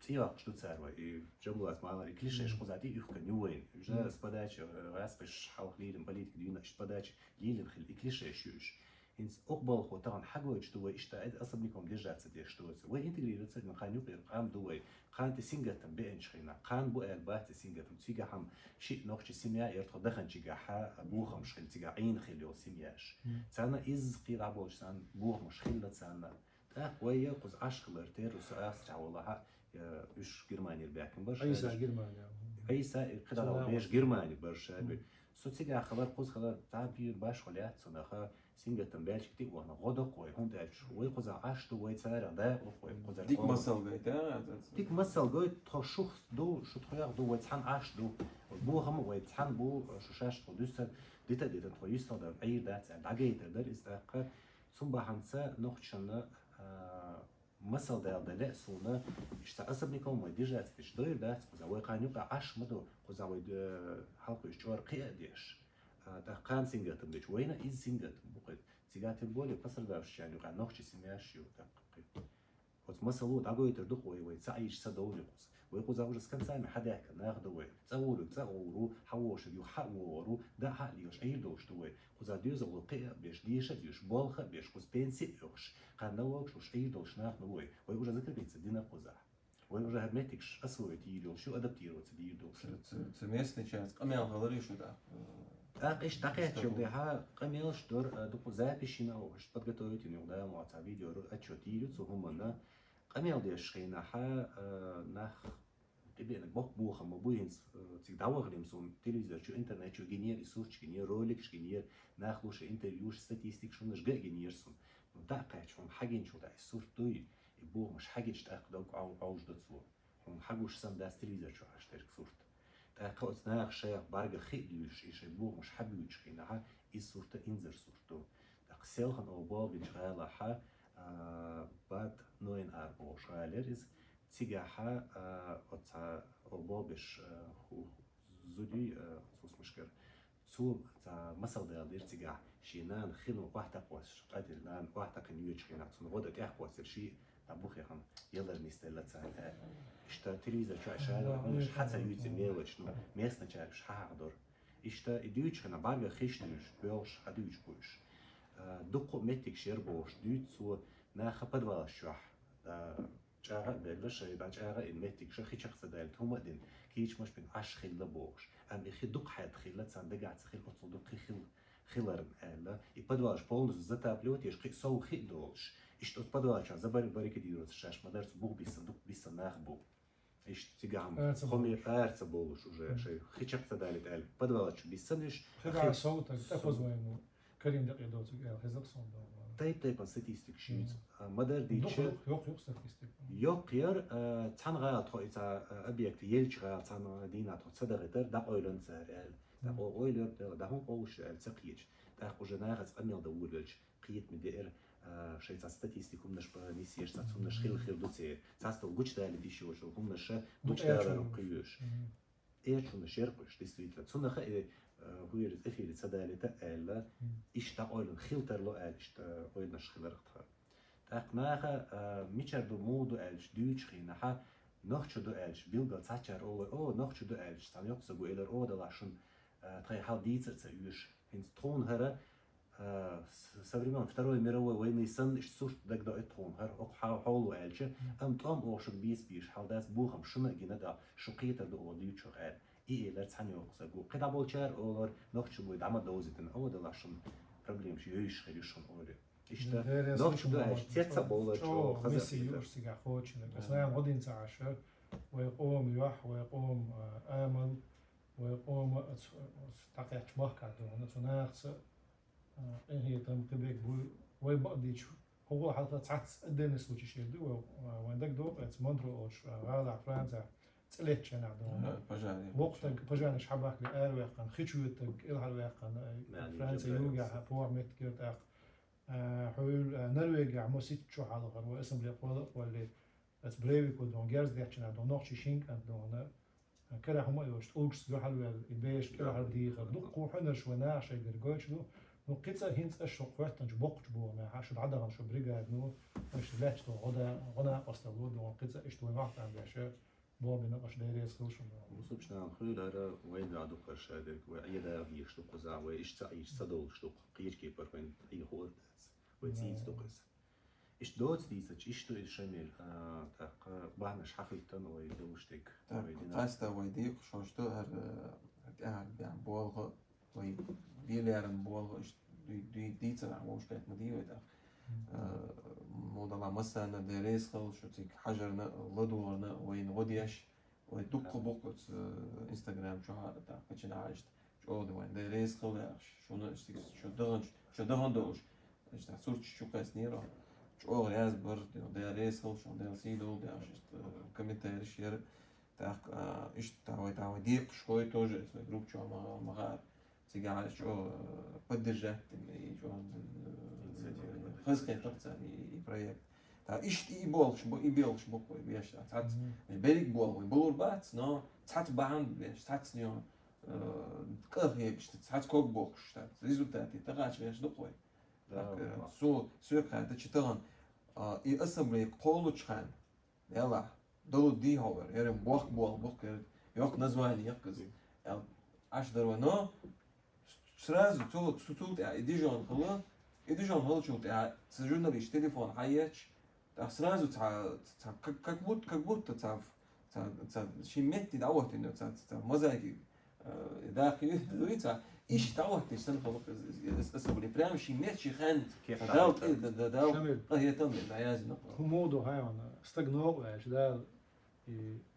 تيا شتو تساروي جملات معنا كلش إيش قزعتي يخك نيوين جا سباداتش راسبش حاول ليلم بليت كدينا سباداتش ليلم خل كلش إيش يوش إنس أقبل خوتان حاجة يشتو إشتاعد أصبنيكم ديجا تديشتو وإنتجريرت سيد خان يقير قام دوي خان تسينجتم بين شخينا خان بو البات تسينجتم تيجا هم شيء نوخش سيميا يرتخ دخن تيجا حا أبوهم شخيل تيجا عين خيلو سيمياش سانا إز قيل عبوش سان بوهم شخيل سانا ويا قز عشقلر تير وسأس تعولها إيش جرماني الباكن برش
عيسى جرماني
عيسى قدر بيش جرماني برش سو تيجا خبر قز خبر تعبير باش وليات صنخا سينجتم بالش كتير وانا غدا قوي هون داش ويقز عشت ويتسارع ده وقوي قز
ديك مسال جايتا
ديك مسال جاي تشوف دو شو تخير دو ويتحن عش دو بو هم ويتحن بو شوشاش تودوسر ديتا تخيست هذا أي دات عجيت ده إستاق ثم بحنسا نخشنا مسال ده لا سونا اشتعصب نكون وديجات فيش داير دات قز ويقان يبقى عش مدو قز ويد حلقة اشتوار قياديش ده كان سينجتم ديش وين إز سينجتم بقول سيجات البولي قصر داش يعني وقع نخش سمياش يو تقي قص مسلو دعوة يتردق ويتسعيش صدوري قص ويقول زوج كان سامي حدا كان ناخذ وين تصوروا حوش يو حوروا ده حاليوش أي دوش توي قص ديوز القيا بيش ديش ديش بالخ بيش قص بينسي يوش كان نوش وش أي دوش ناخذ وين ويقول ذكر بيت دينا قزع ويقول هرمتكش أسوي تيلو شو أدبتيرو تدير دوش
سميسني شاز قميل هذا شو ده
إيش دقيقة شو بها قميلش دور دكتور زابيشينا وش بدقتويت إنه ده معتبر يورو أتشوتيلو تسوهمنا قميل ديش خينا حا نخ تبين بوك بوخ ما بوينس تدور لمسون تلفزيون شو إنترنت شو جينير يسوش جينير رولك شو جينير ناخلوش إنترفيوش ستاتستيك شو نش جينير سون دقيقة شو حاجين شو ده الصور توي يبوه مش حاجة تأخذوك أو عوج دتصور هم حاجوش سام ده تلفزيون شو عشترك صورت تأخذ ناخ شيء بارجع خيليوش إيش يبوه مش حبيوش خينها الصورة إنزر صورته تقسيلهن أو بال بنشغالها حا بعد نوين أربعة شغاليرز تيجاها أتى أربابش زودي سوس مشكلة سو تا مسألة ديالير تيجاه شينان خينو واحدة قوس قادر نان واحدة كنيوش خينا تون غدا تأخذ الشيء أبوخ يا خم يلا المستلة تسأل إشتا تلفزيون شو عشان مش حتى يوتيوب شنو ميسنا تعرفش حاضر إشتا إديوش خنا بارجع خيشنيش بيوش هديوش بوش دقو متك شربوش ديت سو ناخ بدواش شح جاء بلش يبقى جاء المتك شخي شخص دالت هم دين كيش مش بين عش خيل بوش أم يخي دق حياة خيلات سان دقعت خيل أصل دق خيل خيلرن ألا يبدواش بولز زتا بلوت يشقي سو خيل دوش إيش تبدواش زبر بريك ديروت الشاش مدرس بو بيصندوق بيصناخ بو إيش تيجام خمي أرت بولش وجا شيء خي شخص دالت ألا بدواش بيصنش
خبر صوتك تفوز وينو كريم دقيقة دوتك هزق صوت
طيب ستاتستيك شيت مدر ديتش
يوق ستاتستيك
يوق ير تان غا تو إذا أبيك يلش غا تان دينا تو صدق تر دا أويلن سر دا أويلر دا هم أوش التقيج دا خجنا غز أميل دولش قيت مدير شيء ستاتستيكم نش بنيسيش تاتون نش خيل دوتي تاستو وجد دا اللي ديشو شو هم نش وجد دا رقيوش شو نشرقش ديستريكت صنع خير هو يرد أفيد سدالة ألا إشتاق أول خيلتر لو ألش أول نشخلرتها تقناها ميشر دو مودو ألش دوتش خينها نخشو دو ألش بيلغا تاتشر أو نخشو دو ألش تان يقصبو إلر أو دلاشون تخي حال ديتر تسويش هنس تون هرا современ Второй мировой войны сын иш сушт дагда этон хар ок حاولوا ألش تام أوشك بيش حال داس بوهم شنو جينا دا شقيتا دو أوديو شغال إلر تاني يقصبو قد أبولشار أولر نخشو بود عما دوزيتن أو دلاشون проблем شو يش خليشون أولي إشتا نخشو دو ألش تيتسا بولر شو خزر
ميسي يورسيغا خوتشنا بس لا غدين تعاشر ويقوم يوح ويقوم آمل ويقوم تقيت مهكا دون تناقص هي تم كبيك وي بقديش هو حتى تعت الدنس وش يشيل وعندك دو مندرو أوش غالع فرنسا تلتش أنا دون وقتك بجاني شحبك لأروي قن خشوتك إلها قن فرنسا يوجع بور متكرت حول نرويج موسيت شو حال غير واسم لي قول واللي بريفي كودون جيرز ديتشنا دون نوتشي شينك دون كره هم يوش اوكس دو حلو البيش كره حلو دي دو قوحنا شو ناش يرجوش دو نو قيتsa هينس اشو قوتن بوقش بو ما حاش العدغن شو بريغاد نو مش لاتش دو غدا اصلا دو قيتsa اشتو وقت عند يا بو بنقش دايريس خلشون
وصبشنا خيل هذا وين عدو قرش هذا وعيدا يشتو قزع وإيش تعيش صدول شتو قيش كيبر وين أي هو وتزيد دقيس إيش دوت ديسج إيش تو الشمال تاق بانش حقيقة ويدوشتك
قاستا ويديق شوشتو هر بيان بولغ وي بيليرن بولغ دي ديتر عموش كانت مديوة موضوع مثلا دريس خل شو تيك حجرنا لدورنا وين غديش ويدق بوقت انستغرام شو هذا تاع كتشنا عايشت شو ده وين دريس خل ياش شو دهن دوش إيش صورت شو كاس نيرة شو غياز برد ده ريسل شو ده سيدو ده عشان كمية شير تاع إيش تعوي ديق شوي توجه اسمه جروب شو مغار سيجا شو بدرجة شو خزقة تقصني بروجكت تاع إيش يبولش يبيلش بقوي بيش تاع بيريك بول بولور بات نو تاع بعند بيش تاع نيو كأخي بيش تاع كوك بوكش تاع ريزولتاتي تاعش بيش دقوي سوق هذا تشتغل يقسم قولش خان يلا دولو دي هوبر يرم بوخ يوق نزواني يقز عش درونو سرازو تو ديجون هلا شو تاع سجلنا تليفون حياتش تاع سرازو تاع كبوت تاع شي ميت دعوت انه تاع مزاجي داخلي دويتا إيش تعوت تشتغل خلق اسمه برام شي ميت شي خان
كيف
داوت داوت هي تم العياز نقطة
هو موضوع هاي أنا استغنوا إيش ده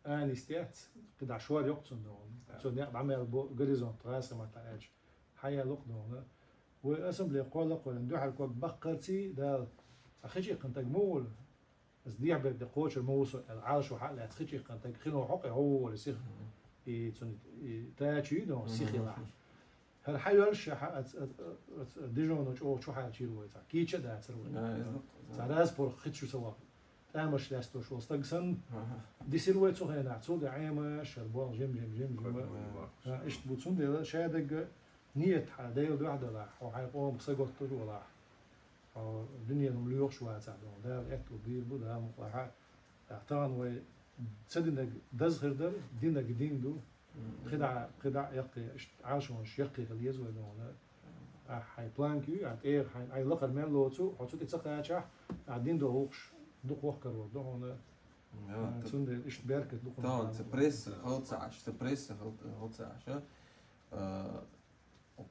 أنا استيات قد عشوائي يقصن دون سو ده عمل جوريزون تراسة ما تعيش حياة لق دون واسم لي قول لق وندو حركوا بقرتي ده أخشي كنت جمول بس دي عبد القوش الموس العالش وحق لا تخشي كنت خلوا حقي هو اللي سيخ تاچی دو سیخیلا هر حیولش دیجون و شو حال چی روی تا کی چه دست روی تراز پر خد شو سوا تامش دستو شو استقسن دي سيروي تو هنا تو ده عيمش البون جيم ايش بوتون ده شادق نيت حدا دو واحد لا وحيقوم سقط ولا الدنيا مليوخ شو تاع ده اكتو بير بدا مقاحه اعتان و تسدنا دزغر در دينا قديم دو خدع يقي عاشونش يقي غليز ودون حي بلانكيو عت اير حي لقر مال لوتو حطيت تسقى شح قاعدين دو هوش دو وخر ودو هنا تون ايش بيركت دو
طبعا سبريس خلص سبريس خلص عشان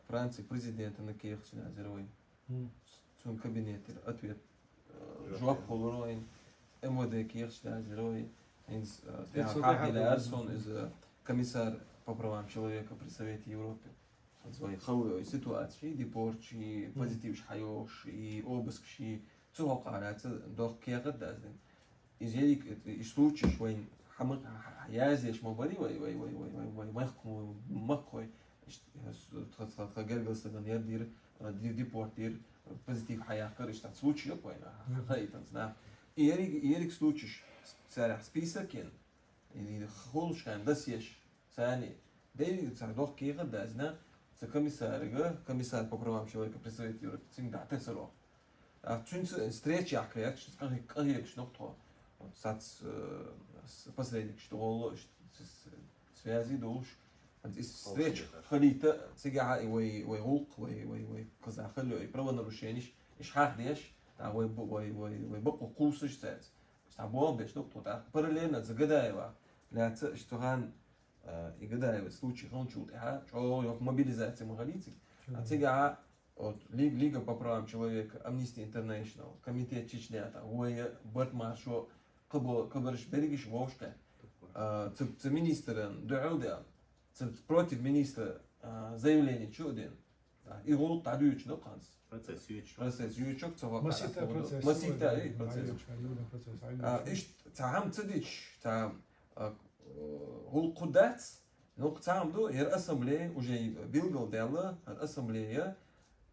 فرنسي بريزيدنت انك يخشنا زروين تون كابينيت اتويت جواب هولروين امودك يخشنا زروين Eens Hardy Larsson is комиссар по правам человека при Совете Европы. Свои хавы ситуации, депорчи, позитив шайош и обыск ши, цуга қарацы дох кеғыд дазды. Изелик и случай швейн хамы язеш мабари вай махкой гергался ган ярдир депортир позитив хаяхкар и штат случай вайна хайта зна. И Эрик случай سارح سبيسكين يعني خولش كان دسيش ثاني دي دوق كي غدازنا комиссар по правам человека при Совете Европы цинг да тесало цунц встреча акрет скажи что то сац посредник что ол связи душ встреча خليته تيجا وي وي كذا خلو يبرو نروشينش ايش حاخديش وي بقو قوسش ساعات استعبوا باش نقطه تاع параллельно загадاева لا اشتغل يقدر случай он чудо что его мобилизация махалити тига от лига по правам человека Amnesty International комитет Чечня та ой бартма что кабарш берегиш вошка ц министр дууда ц против министра заявление чуден и гол тадуч но канс процесс ючок цова
مسيتا
процесс ايش تعم تديش تاع هو القدات نقطة دو هي الأسمبلية وجاي بيلقوا ديالله الأسمبلية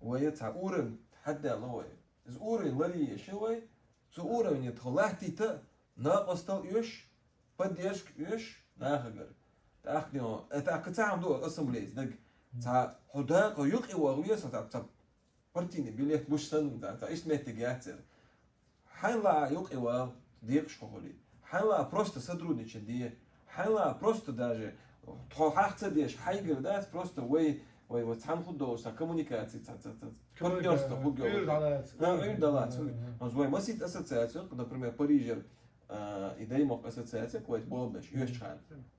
وهي تاع أورن تحدى الله وهي إذا أورن للي شوي سو أورن يدخله تيتا ناقص تل يش بديش يش ناخجر تأخذينه تاع دو الأسمبلية دق تاع حداق ويقي وغوية تاع بارتيني بيليت بوش سن تاع إيش متجاتر حلا يقي وديق شغلي حلا просто сотрудничать دي حلا просто даже تحقق ديش حيجر ده просто وي وتحم خدوش تاع كومونيكاسي تاع партнерство خدوش يردالات وي مسيت أسوسياسيون например Парижер إذا ماك أسوسياسيون كويس بولبش يشحن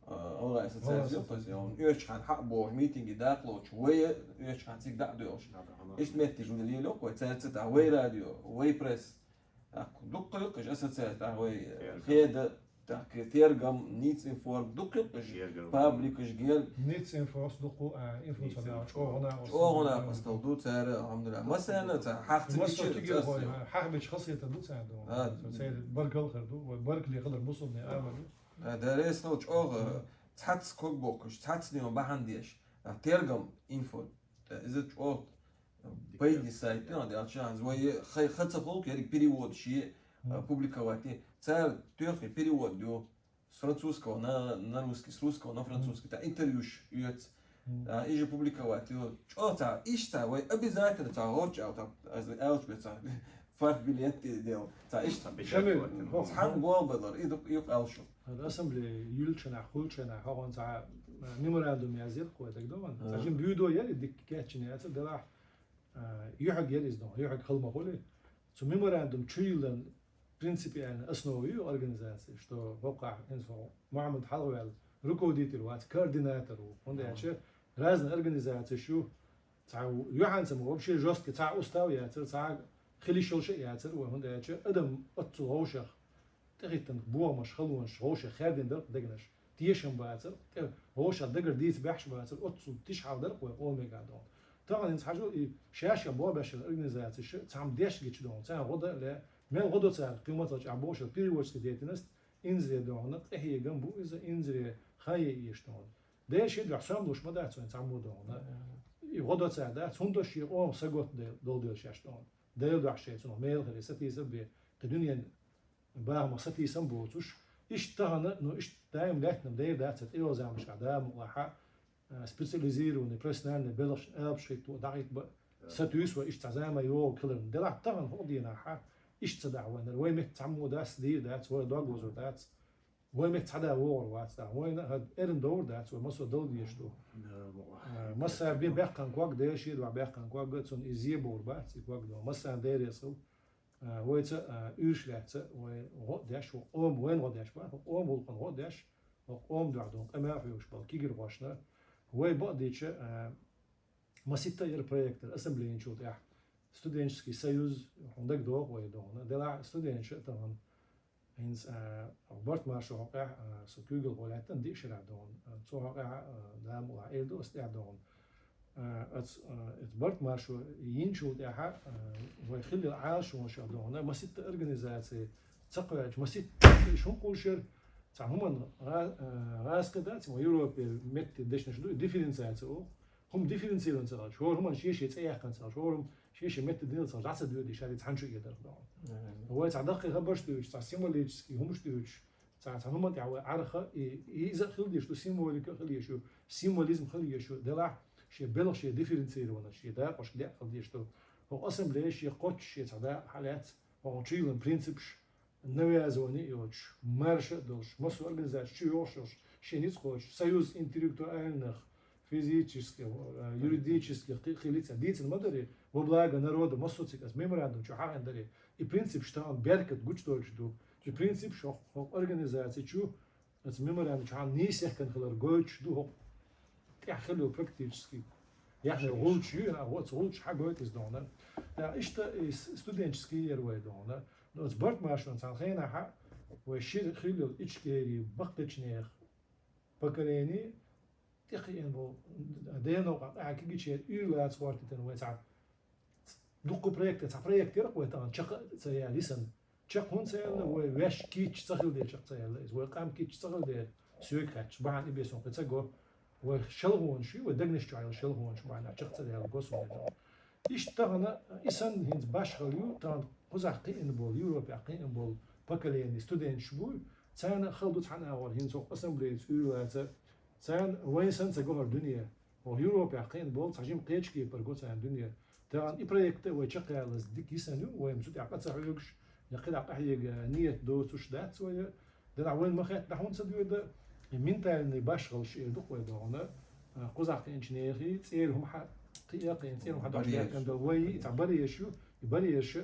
الله أسوسياسيون بس يوم يشحن حق بوش ميتينج داخلوش وي يشحن تيك داخلوش إيش متى جو اللي لو كويس تاع وي راديو وي بريس دقيقة أسوسياسيون تاع وي خيادة تاع تيرجم نيتس انفورم دقيقة بابليكش جيل
نيتس انفورس دقو انفلونس هذا
شو هنا قصدو تاع الحمد لله مثلا تاع حاخت
حاخبش خاصية دو تاع دو سير بركل خردو برك اللي يقدر بوصلني امل
داريس لو تشوغ تحتس كوك بوكش تحتس نيو بحنديش تيرجم انفو اذا تشوغ بيدي سايت دي عشان زوي خطفوك يعني перевод شيء публиковать. Царь тёрхи перевод дё с французского на русский, с русского на французский. Та интервью юец, и же публиковать. Что та, ишь-то, вы обязательно та горча, та элчбец, фарт билет делал. Та ишь-то. Хан гуалбелар, и юк элшу.
الاسمبلي يلشنا خولشنا هون تاع ميموراندوم يازيل قوتك دوان تاجين بيودو يلي ديك كاتشني اتل دلاح يحق يليز دون يحق خلما قولي سو ميموراندوم تشيلن принципиально основою организации, что вокруг инфо Мухаммад Халвел руководитель, вот координатор, он дальше разные организации, что تعو يوحنسم вообще жестко تعو устав ياتر تعو خلي شو شيء ياتر وهم دальше أدم أتصوّر تغيتن بوامش خلونش هوش خادم درق دقنش تيشم باتر هوش دقر ديت بحش باتر أتصو تشحال درق وأومي قاعدون طبعا إنت حاجة شاشة بوابش الأورجانيزاتي شو تعم ديش جيتش دون تعم غدا لا من غدا تعم قيمة عبوش البيريوش كديتنست إنزل دون هي جنبه إذا إنزل خاية يشتون ده شيء بحسام دوش ما ده تعم دون غدا تعم ده هندوش يقوم سقط دول شاشتون ده يدعش شيء سنو ميل غير ستيسب بدنيا باه ما ستيسم بوتوش إيش تهنا إنه إيش دايم لاتنا ده تت إيوه زي مش قدام ولا سبيشاليزيرو نبرسنال نبلش أبشيت ودقيق ستويس وإيش تعزام يو كلن ده لا طبعا هو دينا حا إيش تدعونا الوين متعمو داس دي دات وين دوغوز دات وين متعدا وور وات دا وين هاد إيرن دور دات وين مسوا دول ديشتو مسا بي بيقان كواك ده شيء دوا بيقان كواك جتون إزيبور بات كواك دوا مسا دير يسو ويت يوشلات وين غد داش وين غد داش با ولقن غد داش دعدون أما فيوش بالكيجر واشنا وي بقديش مسيتا ير проект الاسمبلين شو تاع студенческий союз عندك دوق وي دون دلا студенч طبعا هينس عبرت مع شو وقع سو جوجل ولا تندي شرع دون سو وقع دام ولا ايدو استع دون اتبرت مع شو ينشو تاع ويخلي العاش وشو دون مسيتا اورجانيزاسي تقعد مسيت شو نقول شر تاع هما راس قدات ويوروبي مت ديش نشدو ديفيرنسياتو هم ديفيرنسيون تاع شو هما شي تاع كان تاع شو شي مت ديال تاع عصا دو دي شاري تحنشو يدر هو تاع دقيقه باش تاع سيموليتسكي هم شتوش ساعات هم تعوى عرخة إذا خلي شو سيمبوليك خلي شو سيمبوليزم خلي شو دلع شيء بلغ شيء ديفرنسير وانا شيء ده قش لا خلي شو هو أصلا ليش شيء قطش شيء صدا حالات هو تشيلن برينسيبش النوع زوني يوش مارش دوش مسؤول организация شو يوش شيء نيسخوش союз интеллектуальных физических юридических лиц дицен модери во благо народа массоцикас меморандум что хагандери и принцип что он беркет гучтольчду и принцип что организация что это меморандум что он не всех kan خلر гучду تحلو практически يعني غولش вот غولش حاجه تزدونا да ишта студенческий ервей дона но сборт машин санхена ха وشير خيلو ичкери бактычнех поколение تقريبا بو دينو أكيد شيء يولات صورت تنوي تعب دقو بروجكت يرق ويتان شق سياليسن شق هون سيال ويش كيتش تغل دير شق سيال إز وقام كيتش تغل دير سويكاتش بعد يبيسون بتسقو وشلغون شيء ودقنش على شلغون شو بعد شق سيال قصو يشتغلنا إسن هنز باش خليو تان قزح قين بول يوروبي قين بول بكالين ستودنت شبول تان خلدت حنا أول هنز أسمبليز يولات سان وين سنس جوهر الدنيا ويوروبا قين بول تحجم قيتشكي برجو سان الدنيا تان إي بروجكت ويشقي على زديك يسنو ويمسود عقد سحيوكش يقيد عقحيق نية دو تشدات ويا دنا وين ما خيط نحون سديو ده من تاني باشغل شيء دوق ويدونا قزع إنجنيري تسيرهم حق قياقين تسيرهم حد عشان عند وي تعبري يشو يبري يش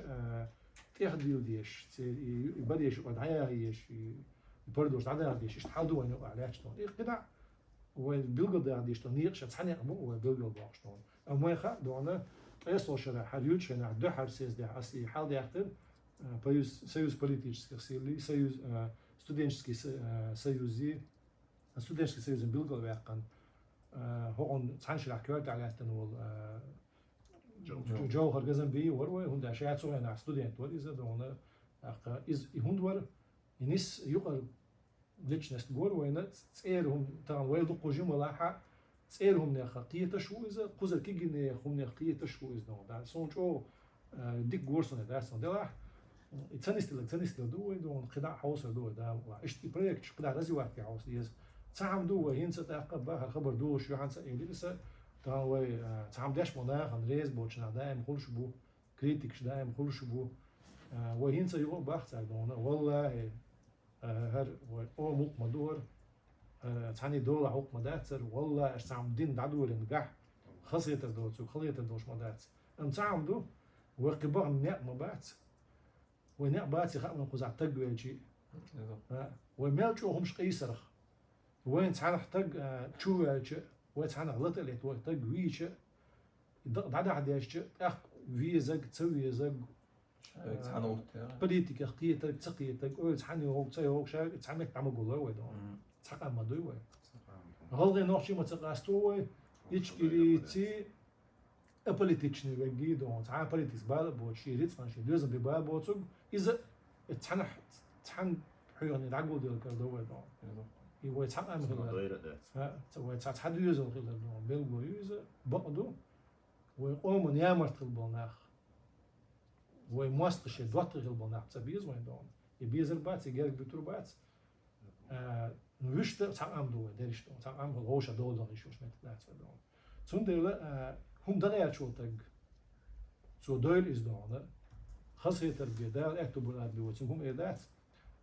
تيخديو ديش يبري يش قد عيا يش يبردوش عدا ديش تحاولوا إنه علاش تون قطع وبيلقى ده عندي شتون نيق شت حني أبو وبيلقى باقشتون أما يخا دونا أصل شرع حريوت شنا ده حرسيز ده أصلي حال ده أختر союз политических сил союз студенческий союз بيلقى بيقن هون تعنش الحكايات على تنول جوهر جزم بي وروي هون ده شيء سوى أنا ستودنت وريزة دونا إز هون ور ينس يقل ليتشنست بور وين تسيرهم تاع ويلدو قوجم ولا حق تسيرهم نخ قيته شو إذا قزر كي جنيه هم نخ قيته شو إذا ده سونج أو ديك جورسون ده سون ده تنستل دو دون قطع حوس دو ده إيش البروجكت قطع رزي واحد حوس يز تعم دو هين ستأقب بها الخبر دو شو عن سئلي بس تاع وي تعم داش مناخ ريز بوتشنا دائم كل شبو كريتيكش دائم كل شبو وهين سيقول بحث عندنا والله هر أو مق مدور تعني دولة حق مداتر والله أشتعم دين دعدور نجح خاصية الدوت وخلية الدوش مدات أنتعم دو وقبار نق مبات ونق بات يخاف من قزع تجوي شيء ومال شو همش قيسرخ وين تعال احتاج شو شيء وين تعال غلط اللي تجوي شيء دعدا عداش شيء أخ فيزق تسوي زق بوليتيك قيتك تقيتك أو تحني هو تسوي شيء تحنك تعمل قلة ويدون تحقق ما دوي غلطي نوشي ما تقاستوي يشكيليتي أبوليتيشني بيجي دون تعال بوليتيكس بال بوشي ريت فانشي لازم ببال بوتوج إذا تحن حيوني العقول ديال كردوي دون يبغى يتحقق مثلا هو تحد يوزن غير دون بيلقوا يوزن بقدو ويقوم نيامر تلبوناخ ويموستش دوتر البناء تبيز وين دون يبيز البات يجرب بتربات نوشت تعم دو دريش دون تعم هوش دول دون يشوش متلات دون تون ديلا هم دغيا شو تج سو دويل إز دون خاصية تربية دال أكتب الأرض بوتين هم إيدات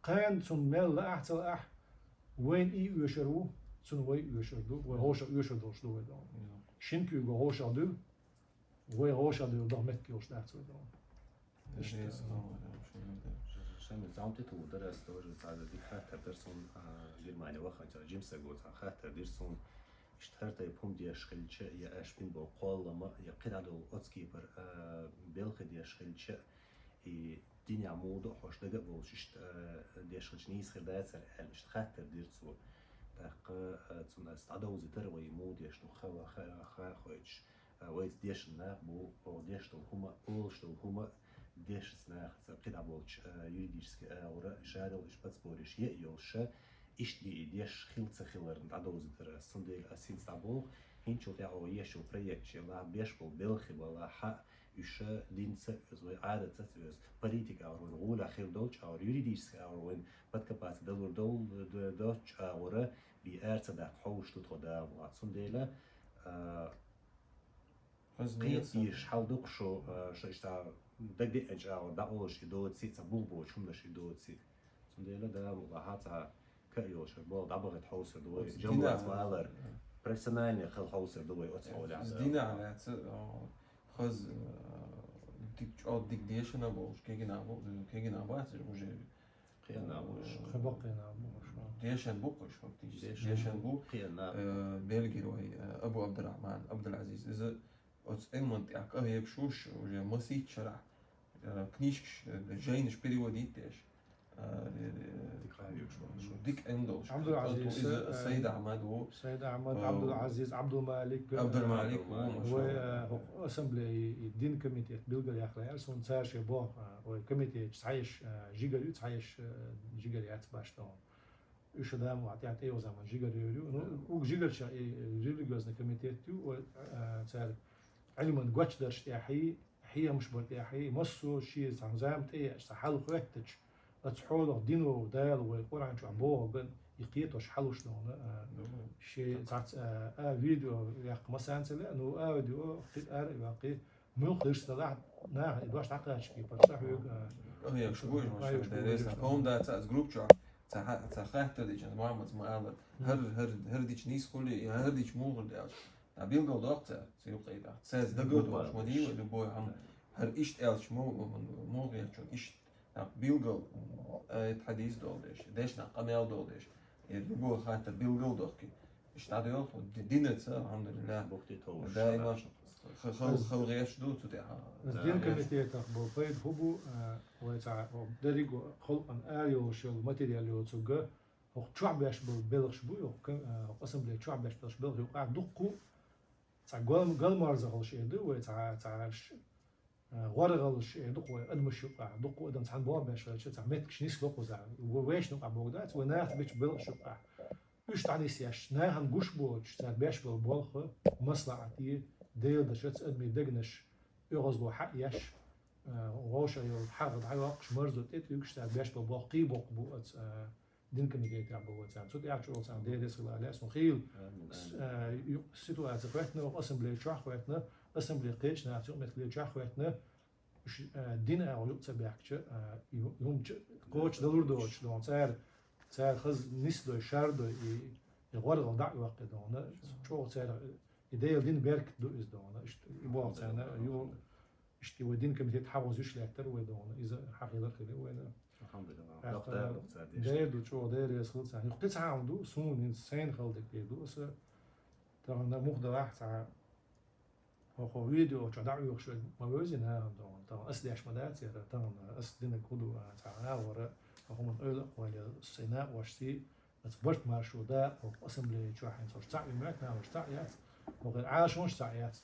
كان تون مال لا أحتل أح وين إي يشرو تون وين يشردو وهوش يشردوش دو دون شنكو جو هوش دو وهوش دو دهمت كيوش دات دون
شامل زعمت تو درس توجه على دي خاطر درسون جرمانيا وقت جيمس جوت خاطر درسون اشتهرت يبهم دي اشخلش يا اشبين بقول لما يقيد على اوتسكيبر بلخ دي اشخلش دنيا موضوع خوش دقق بوششت دي اشخلش نيس خدات مش خاطر درسو دق تون استعدوا زتر ويمود يشتو خوا خويش ويت ديشنا بو ديشتو هما اولشتو هما ديش سناخ قطع بولش юридически аура жарил иш подспориш е ёлша ишли деш хилца хилер надоз тер сундель асин стабул хинчо я о ешо проект чела беш бол белхи бала ха üsche Dienste so Ade Zeus Politik auch und Rola Khil Deutsch auch juridisch auch und بدكبات دول دوتش أورا بأرت ده حوش تطدا وعصم ديلا قيتيش حال دوكشو شتا دق إج أو دعوش يدود سيت سبوبو شملش يدود سيت عصم ديلا ده مباحات كأيوش بول دبغت حوس دوي جملة والر برسنالي خل حوس دوي أتصور
على دينا على خز ديك ديشنا بوش كيجي نابوش وجه
خبقنا
ديشان بوقش ديشان بو بيلجي روي أبو عبد الرحمن عبد العزيز إذا المنطقة هي بشوش وجه مسيت شرع كنيش جاينش بريوديتش ديك اندوش
عبد العزيز
السيد أحمد
السيد أحمد عبد العزيز عبد المالك
هو
اسمبلي الدين كوميتي بيلجر يا اخي سون ساش بو وكوميتي تعيش جيجري تعيش جيجري اتباشتون ايش دام وعطيت ايو زمان جيجري و جيجر شا ريليجوز كوميتي تو صار علما قوتش درش يحيي هي مش برتاحي مصو شيء زعمت ايه حل خوتش تحول دينو دال والقران شو عبوه بن يقيتوش حلو شلون شيء زعت فيديو يق مثلا لانه فيديو قيت باقي مو قدرش طلع ناه ادواش تعقاش كي بصح
هي شو مش درس قوم ده تاع جروب شو تاع خاطر دي جن محمد ما هر ديش نيس كل هر ديش مو غداش بيلقى ضغط سيقيد ساز دقود واش مدي ولا بوي هم هر ايش الش مو غير شو ايش بيلقى الحديث دولش ديش نقميال دولش يبغوا خاطر بيلقى ضغطي ايش تعديل دينت الحمد لله دائما خل غيش دو تاعها
الدين كميتي تاخبو بيد هبو وتاع دريغو خلقن ايو شو ماتيريال يو تسوغ شعب باش بالغش بو قسم بلي شعب باش بالغ يوقع دقو تاع قال مارزه هو شيء دو تاع غرغل شيء دقو ادمش يوقع دقو ادم تاع بو باش تاع متكش نيس دقو زعما واش نوقع بوغدات وناخ باش بالغش يوقع ايش تعني سياش ناها نقوش بوش تاع باش بالبولخ مصلحتي ديل دشت ادمي دغنش يغزلو حق ياش وغوش يو حاضر عيوقش مرزو تيت يكش تاع باش بالبوقي بو دين كميتي تاع بو تاع صوت يعطي تاع ديرس ولا اسمه خيل سيتواسيون خواتنا وقسم بلي تشاخ خواتنا قسم بلي قيش نعطي مت بلي تشاخ خواتنا دين او يقص بيحكش يوم كوتش دلور دوتش دون صار خز نسدو شاردو يغرغ دع وقت دون شو صار إدية دين بيرك دو إز دون يبغى سنة يو إشتي ودين كميتي تحوز يش لأكتر ودون إذا حقيقة خير وين
الحمد لله
داير دو شو داير يسخل سنة يقطع ساعة دو سون إنسان خلدك دو بس ترى مخدر واحد هو فيديو شو دعوة يخش ما بيوزن هذا دون ترى أصلي عش مدات يا ترى أصل دين كودو ترى ورا هم الأول ولا الصناعة واشتي تبرت مع شو ده وقسم لي شو حين صار تعي معك نعم مش تعيات وغير عاشونش تعيات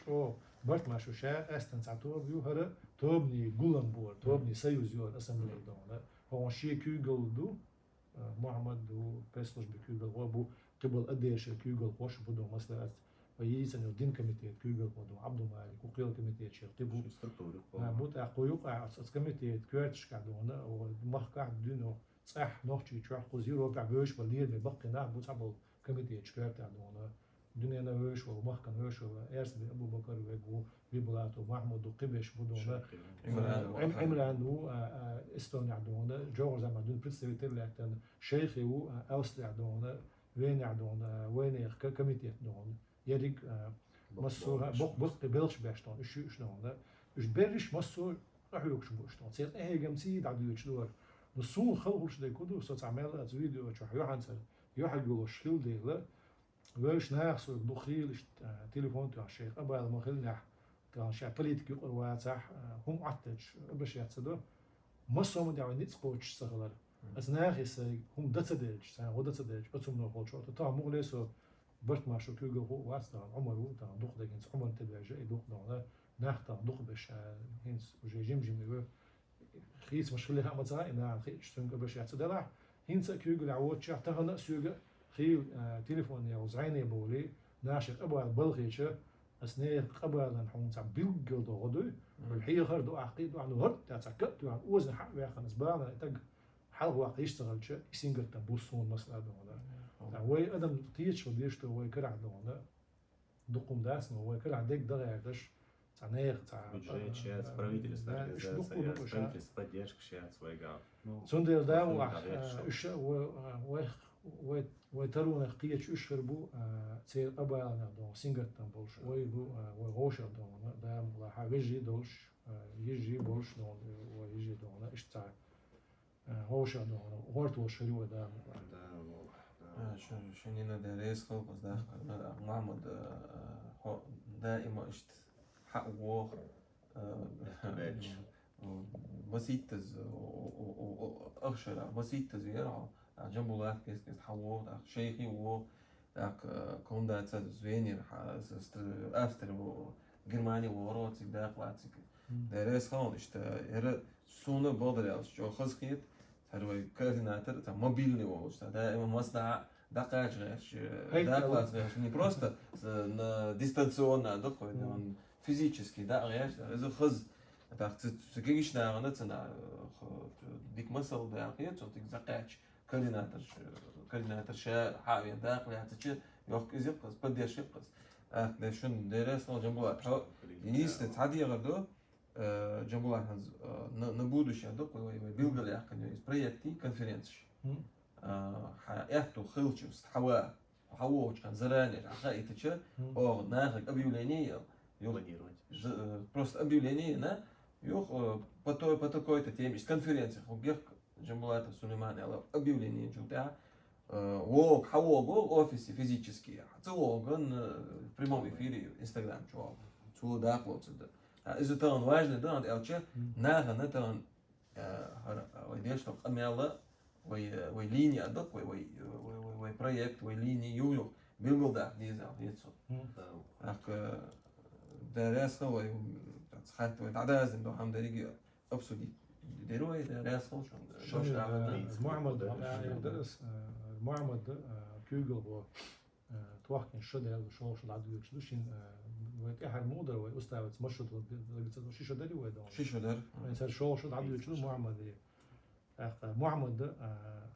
شو برت مع شو شاء أستن ساعتور بيو هذا توبني جولن بور توبني سيوز يور أسم لي دون هو شيء كيوغل دو محمد دو بيسلش بكيوغل هو بو قبل قديش كيوغل قوش بدو مثلا ويجي الدين كميتي كيوغل بدو عبد المالك وقيل كميتي شيء تبو بوت أقويق أس كميتي كويرتش كعدونا ومخ قاعد دينو صح نوختي تشرح زيرو تاع بوش بالليل ببقي ناع بوت عبل كميتي تشكرت عدونا الدنيا نوش ومخ كنوش وإرس أبو بكر وابو بيبلات ومحمود وقبش بدونا عمران و استوني عدونا جورج عدونا بريسيتر لكن شيخي و أوستري عدونا وين عدونا وين كميتي عدونا يديك مصور بق بلش باشتون إيش شلون إيش بريش مصور راح يكشف باشتون تصير إيه جمسي دعدو يشلور نصون خلوش ده كله صوت عمل فيديو شو يوحنا يوحنا يقولوا شيل ده لا ويش ناخذ دخيل تليفون تاع الشيخ أبغى ما خلنا كان شيء بوليتيك يقول صح هم عتش باش يتصدر مصر من دعوة نيت كوتش سهلة بس ناخذ هم دتسدج سنة ودتسدج أتوم نقول شو تطلع مغلسو برت ما شو كيقول هو واسطة عمره تاع دخ ده جنس عمر تبع جاي دخ ده ناخذ دخ باش هنس وجي جيم خيس مش خليها مثلا إنها خيش تنقل باش يعتدلها هنسا كيقول عوض شيء تغنى سوق خيل تليفون يا وزعيني بولي ناشر أبغى بلغيشة أثناء قبل نحن تعب بيوجد غدو والحقيقة خردو عقيد وعنده هرت تعكت وعن وزن حق وياخن سبانا تج حلو واقع يشتغل شيء يسينجر تبوسون مثلا هذا وي أدم تيجي وديشته وي كرع هذا دقوم داسنا وي كرع ديك دغيا دش تعنيق تاع
بجيت شيء سبراويت سبراويت سباديش كشيء سويجا
سندر دا وش ويترون قيش يشربوا تير أبانا دون سينجر تنبولش ويلو وغوش دون دا لا يجي دوش يجي بولش دون ويجي دون اشتاع هوش دون هورتو شريو دا
شنينا داريس خلق داخل معمد دائما اشت حق ووخ بسيطز وأخشر بسيطز يرعى جنبه لاك كيس حوو شيخي وو داك كوندا تسد زوينير أفتر وجرماني وروتي داك لاتيك داريس خلون اشت يرى سونة بودريالش جو خزخيت هروي كارديناتر تا مобильный ووش دائما مصنع دقاش غيرش داك لات غيرش не просто дистанционно دقوي физически да غيرش إذا خز так تكيش ناغنا تنا ديك مسل داقية تنتج زقاش كارديناتر شا حاوي داقلي هتشي يوك يزبقس بديش يبقس ده شن درس نو جنبوات يست تعدي غردو جنبوات نبودش يدق ويبيلغل يحكي يس بريكتي كونفرنس يحتو خلشوس حواوش كان زراني عقائد تشي او ناخك объявление просто объявление на юх по такой-то теме с конференциях убег Джамбулата Сулеймани объявление джута вок хавого офисе физически целоган в прямом эфире Инстаграм чувак цу дахло цуда из-за того важно да элче нага на тан вайдешто амела вай линия да вай проект вай линии юю билгода диза дицо ак دراسة وتحت وتعدازم دو حمد ريجي أبسودي ديروي دراسة شو
المعمد درس المعمد كيوغل هو توحكين شدل شو العدو يشلوشين ويتأهل مودر ويستعمل مشروط شو شدل ويدون
شو در
مثلا شو العدو يشلو معمد معمد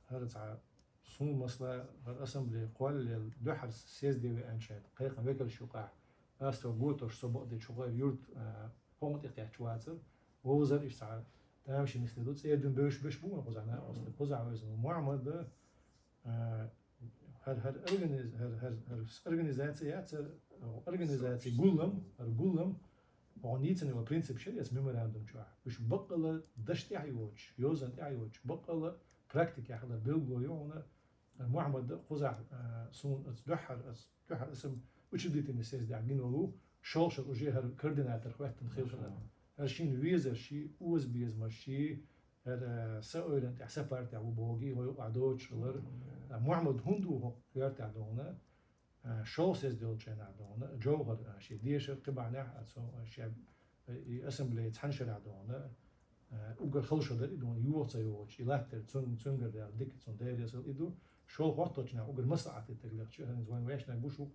هذا صون مثلا الأسمبلي قال دوحر سيز دي أنشأت قيقا ويكل شوقع أستو قوتوش صبغ شغال يورد قومت إقيا شواتر ووزر إشتعال تامشي نستدوت سيدن بوش بوما قزعنا أصل قزع وزن معمد هر أرغنيزاتيات قولم وعنيتن هو برنسيب شري اسم ميموراندوم شوح وش بقل دشت يعيوش يوزن يعيوش بقل براكتيك يحضر بيلغو يونا معمد قزع صون دحر اسم وش بديت النساس دي عجين ولو شالش الوجه هر كارديناتر خوات تنخيل خلنا هرشين ويزر شي اوز بيز ماشي هر سؤال انت حساب بارتي ابو بوغي ويقع دوتش غير محمد هندو هو قيارتي عدونا شالسز دولتشين عدونا جوهر شي ديش قبعنا شي اسمبلي تحنشر عدونا وقال خلشو ده يدون يوصي يوش يلاتر تسونجر ده ديك تسون ديريس يدو شو وقتوچنا وقال مسعت تقلق شو هنزوين ويشنا بوشو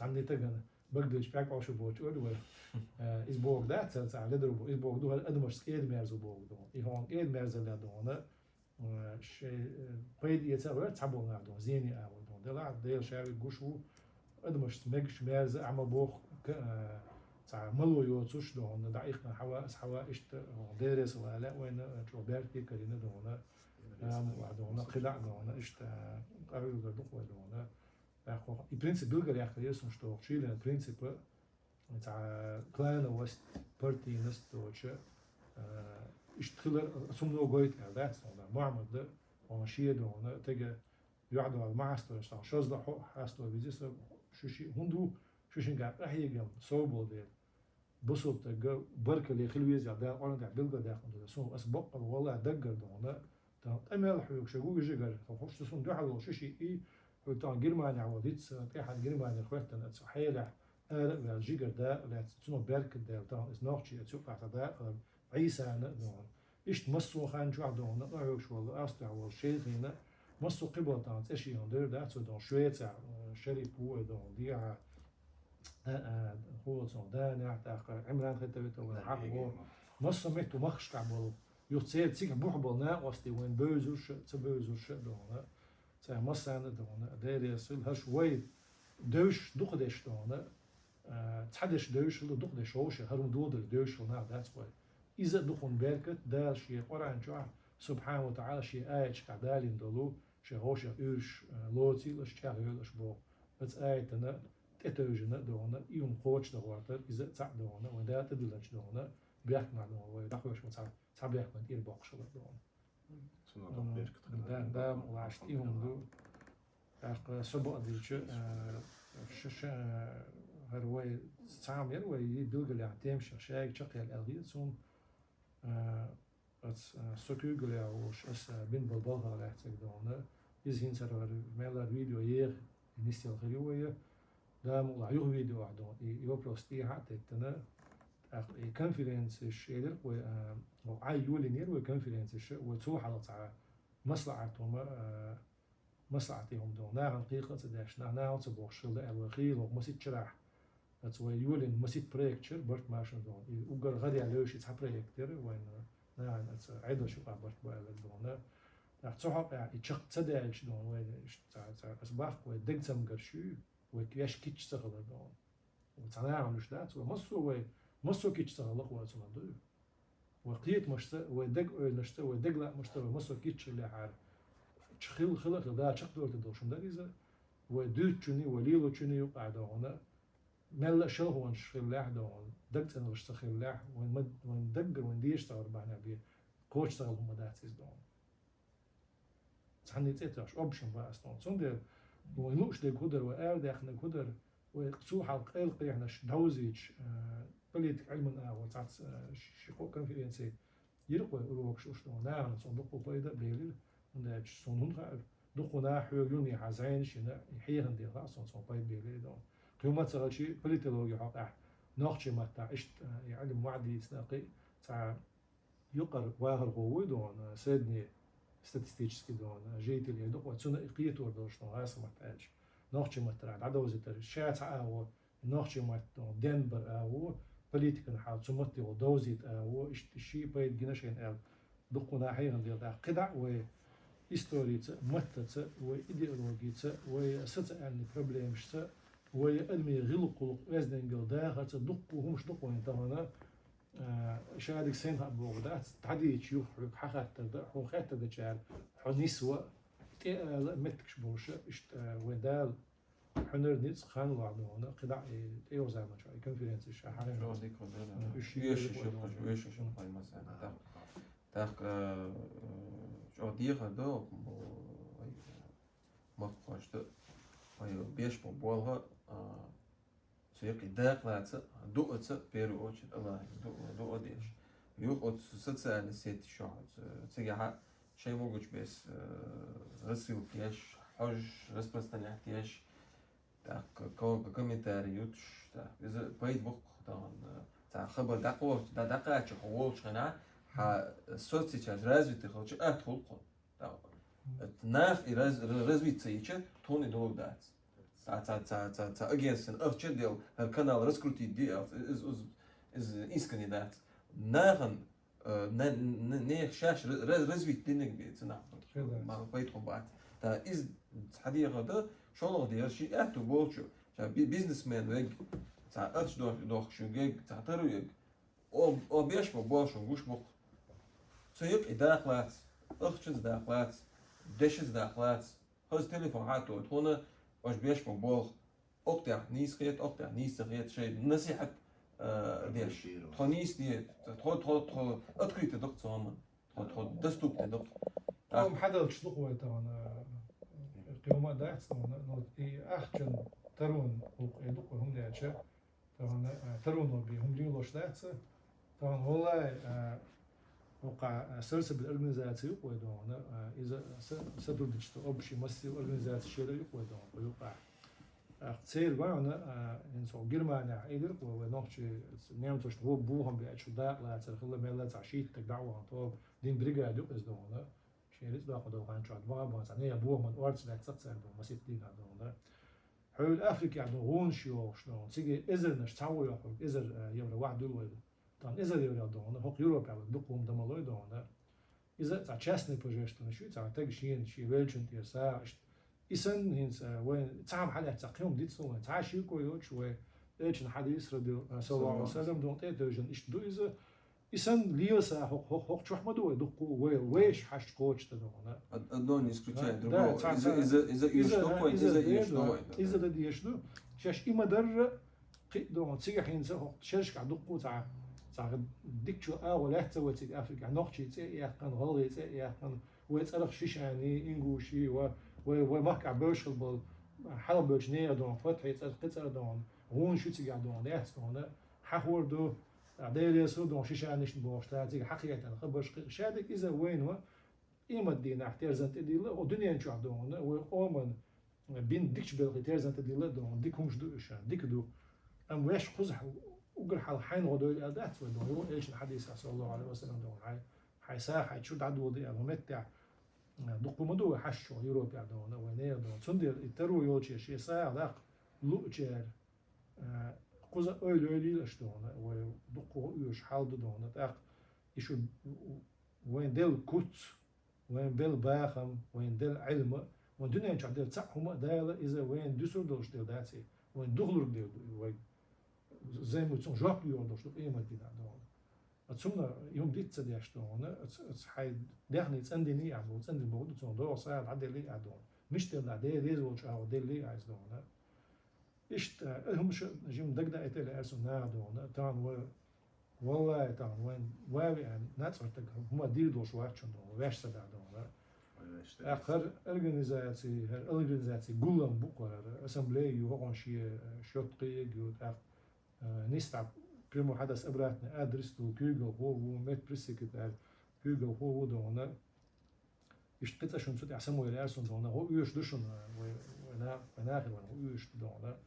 عندي تجنا بقدرش بيعك عشو بوش أول إسبوع ده تسعى لدربه إسبوع ده هالقدمش سكيد ميرزو بوق ده يهون كيد ميرز اللي عدونا شيء قيد يتسوى تعبوا نعدون زيني أول ده لا ده شاوي جوشو قدمش مجش ميرز عمل بوق تاع ملو يوتوش ده دقيقة حوا إشت دارس ولا وين شو بيرتي كرينا ده وعدونا قلع ده إشت قريب ده دقوا ده I princip Bulgarija jesam što Chile princip تاع kleine west partijnost doče اشتغل سمنو قويت هذا صار معمد ده ومشيه ده تجا يعدوا على المعستر صار شاز ده حاستو بيزيس شو شيء هندو شو شيء قاعد راح يجي صوبل ده بصوب تجا بركة اللي خلويز ده أنا قاعد بلقى ده ده سو أسبق والله دقر ده تمام أمل حيوك شو جيجر فخش تصون ده على شو شيء إيه وتان جرمانيا عوديتس تيحان جرمانيا خواتنا تسحيلح لا جيجر دا لا تسنو بيرك دا تان اس نوختشي تسوق على دا عيسى نون ايش مسو خان جو عدون نقعو شو والله استع والشيء هنا مسو قبل تان تشي هون دير دا تو دون شويتس شري بو دون دي هو صون دانع تاق عمران خطويته وعقبه مصر ميت ومخش كعبه يتصير تسيق بوحبل ناقصتي وين بوزوش تبوزوش دونا تاع مصر أنا دونا داير يصير هش وين دوش دقدش دونا تحدش دوش اللي دقدش هوش هرم دود دوش هنا that's why إذا دخون بركت دال شيء قرآن جوا سبحانه وتعالى شيء آية كعدالين دلو شيء هوش إيش لوتي لش كاره لش بو بس آية تنا تتوجنا دونا يوم قوتش دوارتر إذا تعدونا ودا تدلش دونا بيحكنا دونا ودخوش وتعب بيحكنا إير باقش دونا دا وعشت يوم دو أق سبق ديش شش هروي تعمل وي بيلقى عتيم شايك شقي الألغية ثم سكوجل وش أس بين بالبلغة على احتاج دونا إذا هنسر مالا فيديو يير نستيل غريوية دا موضوع يو فيديو عدون يوبروستي حتى تنا كونفرنس الشيء و عاي يولينير وكونفرنس الشيء وتروح على تاع مصلحتهم مصلحتهم دون ناغن قيقة تداش ناغن تبوش لا الوخيل ومسيت شرح تسوي يولين مسيت بريكتشر برت ماشن دون وقر غادي على شيء تاع بريكتر وين ناغن عيد شو برت بقى دون تروح يعني تشق تداش دون وين تاع أسباق ودق تمقرشو وكياش كيتش تغلى دون وتعناها مش دات ومصو كيتش تغلى قوات مندو وقيت مشتا ودق نشتا ودق لا مشتا ومصو كيتش اللي حار تشخيل خلق دا تشق دور تدوشم داريزا ودوت تشوني وليلو تشوني يقع دون ملا شل هو نشخيل لاح دون دق تنغش تخيل لاح وين دقر وين ديش تغر بعنا بيه كوتش تغل هم داتيز دون تحني تيتاش اوبشن باس دون صندر ونوش دي كودر وآر داخل كودر وقصوح على القيل قيحنا دوزيج بليت علمنا وتعت شيكو كونفرنسي يرقوا يقولوا شو شنو نعم صندوق بيدا بيلي وناش صندوق دقوا ناحو يوني حزين شنا يحيهن دي رأس صندوق بيلي دون قيمة تغشي بليتولوجي حقا ناقش ما تعشت يعلم وعدي سناقي تاع يقر واهر قوي دون سيدني statistički don žitelji je dok su iqitu došlo hasa mahtaj noći matra عدوزة الشاتع أو نوخش مات دنبر أو بوليتيكا حال سمتي ودوزيت أو الشيء بيد جناشين أو دقنا حيرا ديال قطع و هيستوريت متت وإيديولوجيت وست أن بروبليمش وأدمي غلق وزنجل داخل دقوا همش دقوا انتهنا شادك سين هبوغدات تعدي تشوف حقات حقات تدشال حنيسوا متكش بوش ودال حنر نيتس خان وعدونا قدع ايو زعما شو كونفرنس الشحن
شو ديك ولا ويش شو هاي مثلا تاق شو ديك هذا ما قاشت هاي بيش بولها سيقي داخلات دوقت بيرو اوتش الله دو اديش يوق اوت سوسيال سيت شوت تيجي شيء موجود بس رسيو كياش حج رسبستني احتياج تاع كومنتاري يوتش تاع اذا بايد بوك تاع خبر دقوه دقات حوول شنا ح صوتي تاع رازويت خوش ادخل تاع ناف رازويت تيجي توني دول دات تا against an أرشديل هالقناة رسكروتي دي is إنسكندات ناخن نيخ شاش رزويت دينك بيتنا ما بيتهم بعد تا إز حديقة ده شغل ديال شيء أهتو بولشو تا بيزنس مان ويج تا أرش دوخ شو جيج تا ترو يج أو بيش بولشو وش بق سيق داخلات أرشز داخلات دشز داخلات هز تليفون عاتو هنا واش بيش بول أقطع نيس خيط أقطع نيس خيط شيء نصيحة ديش تونيس دي تخو أتكري تدق صامن تخو دستوك تدق
هم حدا تشدق ويتانا قيوما داعت نو أخجن ترون يدق هم داعتش ترون بهم ليولوش داعت طبعا والله وقع سلسلة بالأورجانيزاتيو ويدونا إذا سدود ديجيتال أوبشي مسي أورجانيزاتيو شيء يقودون ويقع تصير معنا إنسان جرمانيا إيدر ونوخش نعمتوش هو بوهم بيعيشوا داق لا تخلى ملا تعشيت تقدعوا طوب دين بريجاد يقص دونا شيء لسه باخذ دوغان شاد بابا ثانية بوهم من أورتس لا تسقسر مسيت دين هذونا حول أفريقيا عندهم غون شيوخ شلون تيجي إزر نش تعوي يحول إزر يورا واحد دول طبعا إزر يورا دون هوك يوروب على دقهم دمالوي دون إذا تاع تشاسني بروجيشن شو تاع تجشين شي ويلشن تيرسا إسن هينس وين تعب حالة تقيم ديت سوما تاع شي كويوش و إيش الحديث ردو صلى الله عليه وسلم دون تيجن إيش دو إذا إسن ليوسا هوك شو حمدو دقو ويش حش كوتش تدون
أدون يسكتشي دربو إذا يشتوكو إذا يشتوكو
إذا ده يشتو شاش إما در دون تيجي حين سه شرش قاعد دقو تاع ديك شو ولا تسوي تيجي أفريقيا نقشي تيجي يحقن غلي تيجي يحقن ويتسألك شيش يعني إنجوشي و ماك عبوش البل حلب بوش نير دون فتح يتسأل قتل دون غون شو تيجي دون يحس دون حخور دو عديل يسود دون شيش يعني نش بوش تيجي حقيقة خبرش شادك إذا وين و إما الدين احترزن تدي له ودنيا نشوف دون وأمن بين ديكش بالختيرزن تدي له دون ديك همش دو إيش ديك دو أم ويش خزح وقل حال حين غدو الأداة ودون يروح إيش الحديث صلى الله عليه وسلم دون هاي ساحة شو تعدو ودي المتع دقو مدو حشو يروح دون وينير دون تندر الترو يوتشي شيء ساعة داق لوجر قزا أولي لش دون ودقو يوش حال دون داق يشو وين دل كوت وين دل باخم وين دل علم وين دنيا نشوف دل تعهم دايلا إذا وين دسر دوش دل داتي وين دخلر دل وين زي ما تسون جواب يوردوش دل إيه ما دينا دون أتسمنا يوم ديت تديش دون حي داخل يتسندني يعني يتسندني بقول تسون دور ساعة عدل لي عدون مش تل عدل لي زوج أو عدل لي عايز دون إيش هم شو جيم دقدق إتل أرسلنا دون تان والله تان وين واوي يعني ناتسرتك هم دير دوش واتشون دون واش سدا دون آخر organisatie قولن بقرة أسمبلي يوقعون شيء شرطي يقول نستع بريمو حدث أبراتنا أدرس له كيجو هو مت بريسكت كيجو هو دونا يشتقت عشان صوت يحسموا إلى أرسل دونا هو يوش دوشون وأنا آخر هو يوش دونا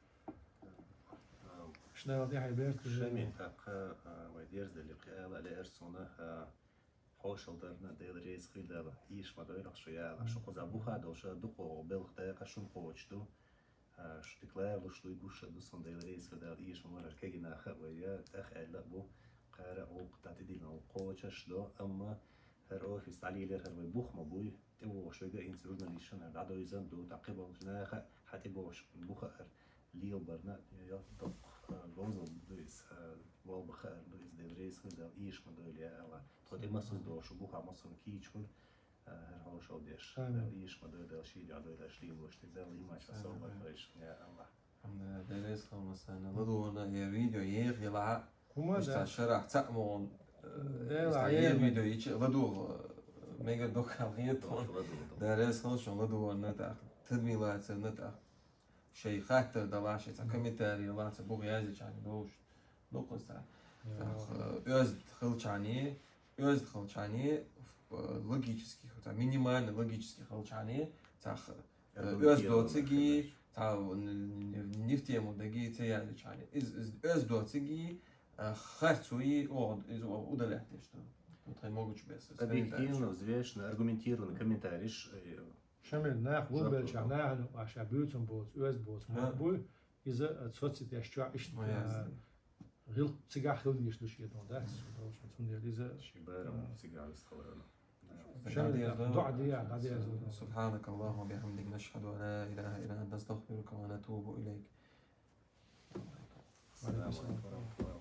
شنو دي حيبرت
شمين تاق ويديرز اللي قال على أرسلنا حوشل درنا ديل ريز خيل إيش ما داير شيء شو قزا بوخا دوش دقو بلخ دقة شو قوتش دو شو تكلار لو شو يقوش دوسون ديل ريز خيل إيش ما مرر كينا خا ويا أخ لا بو قارئ أو قطعة دينا وقوتش دو أما هر في استعليل هر بوخ ما بوي تو شو يجا إنسرنا ليشان هر عدو يزن دو تعقبه جنا حتى بوش بوخ هر ليل برنا يا دق جوزل دويس والبخار دويس ديل ريز خيل إيش ما دول يا الله تودي مصر دوش وبوخا مصر كيتشون هر هوش أوديش إيش ما دول شيء عدو يداشلي وش تزال ما شاء الله فيش يا الله
أنا درس خمس سنة لدونا يا فيديو يغلع
هما
مش
ده
شرح تأمون
يا
فيديو يجي لدو ميجا دوكا ليتون درس خلص لدونا تأ تدميلات نتأ شيء خاطر دلاش كمثال يلا تبغى يازج يعني دوش نقص أزد خلشاني أزد خلشاني логических تاع минимально логических خلشاني تاع أزد دوتسجي تاع نفتيمو دقيقة يعني يعني أزد دوتسجي خاطوي أو удалять что вот могут без
объективно взвешенно аргументированно комментарийш
شامل ناخ وبل شعناه عشان بيوتهم بوت أز بوت مقبول إذا تصدق يشجع إيش غير سجع خلي يشلوش يدون ده إذا
شباب سجع استوعبنا
سبحانك اللهم وبحمدك نشهد أن لا إله إلا أنت نستغفرك ونتوب إليك.
السلام عليكم.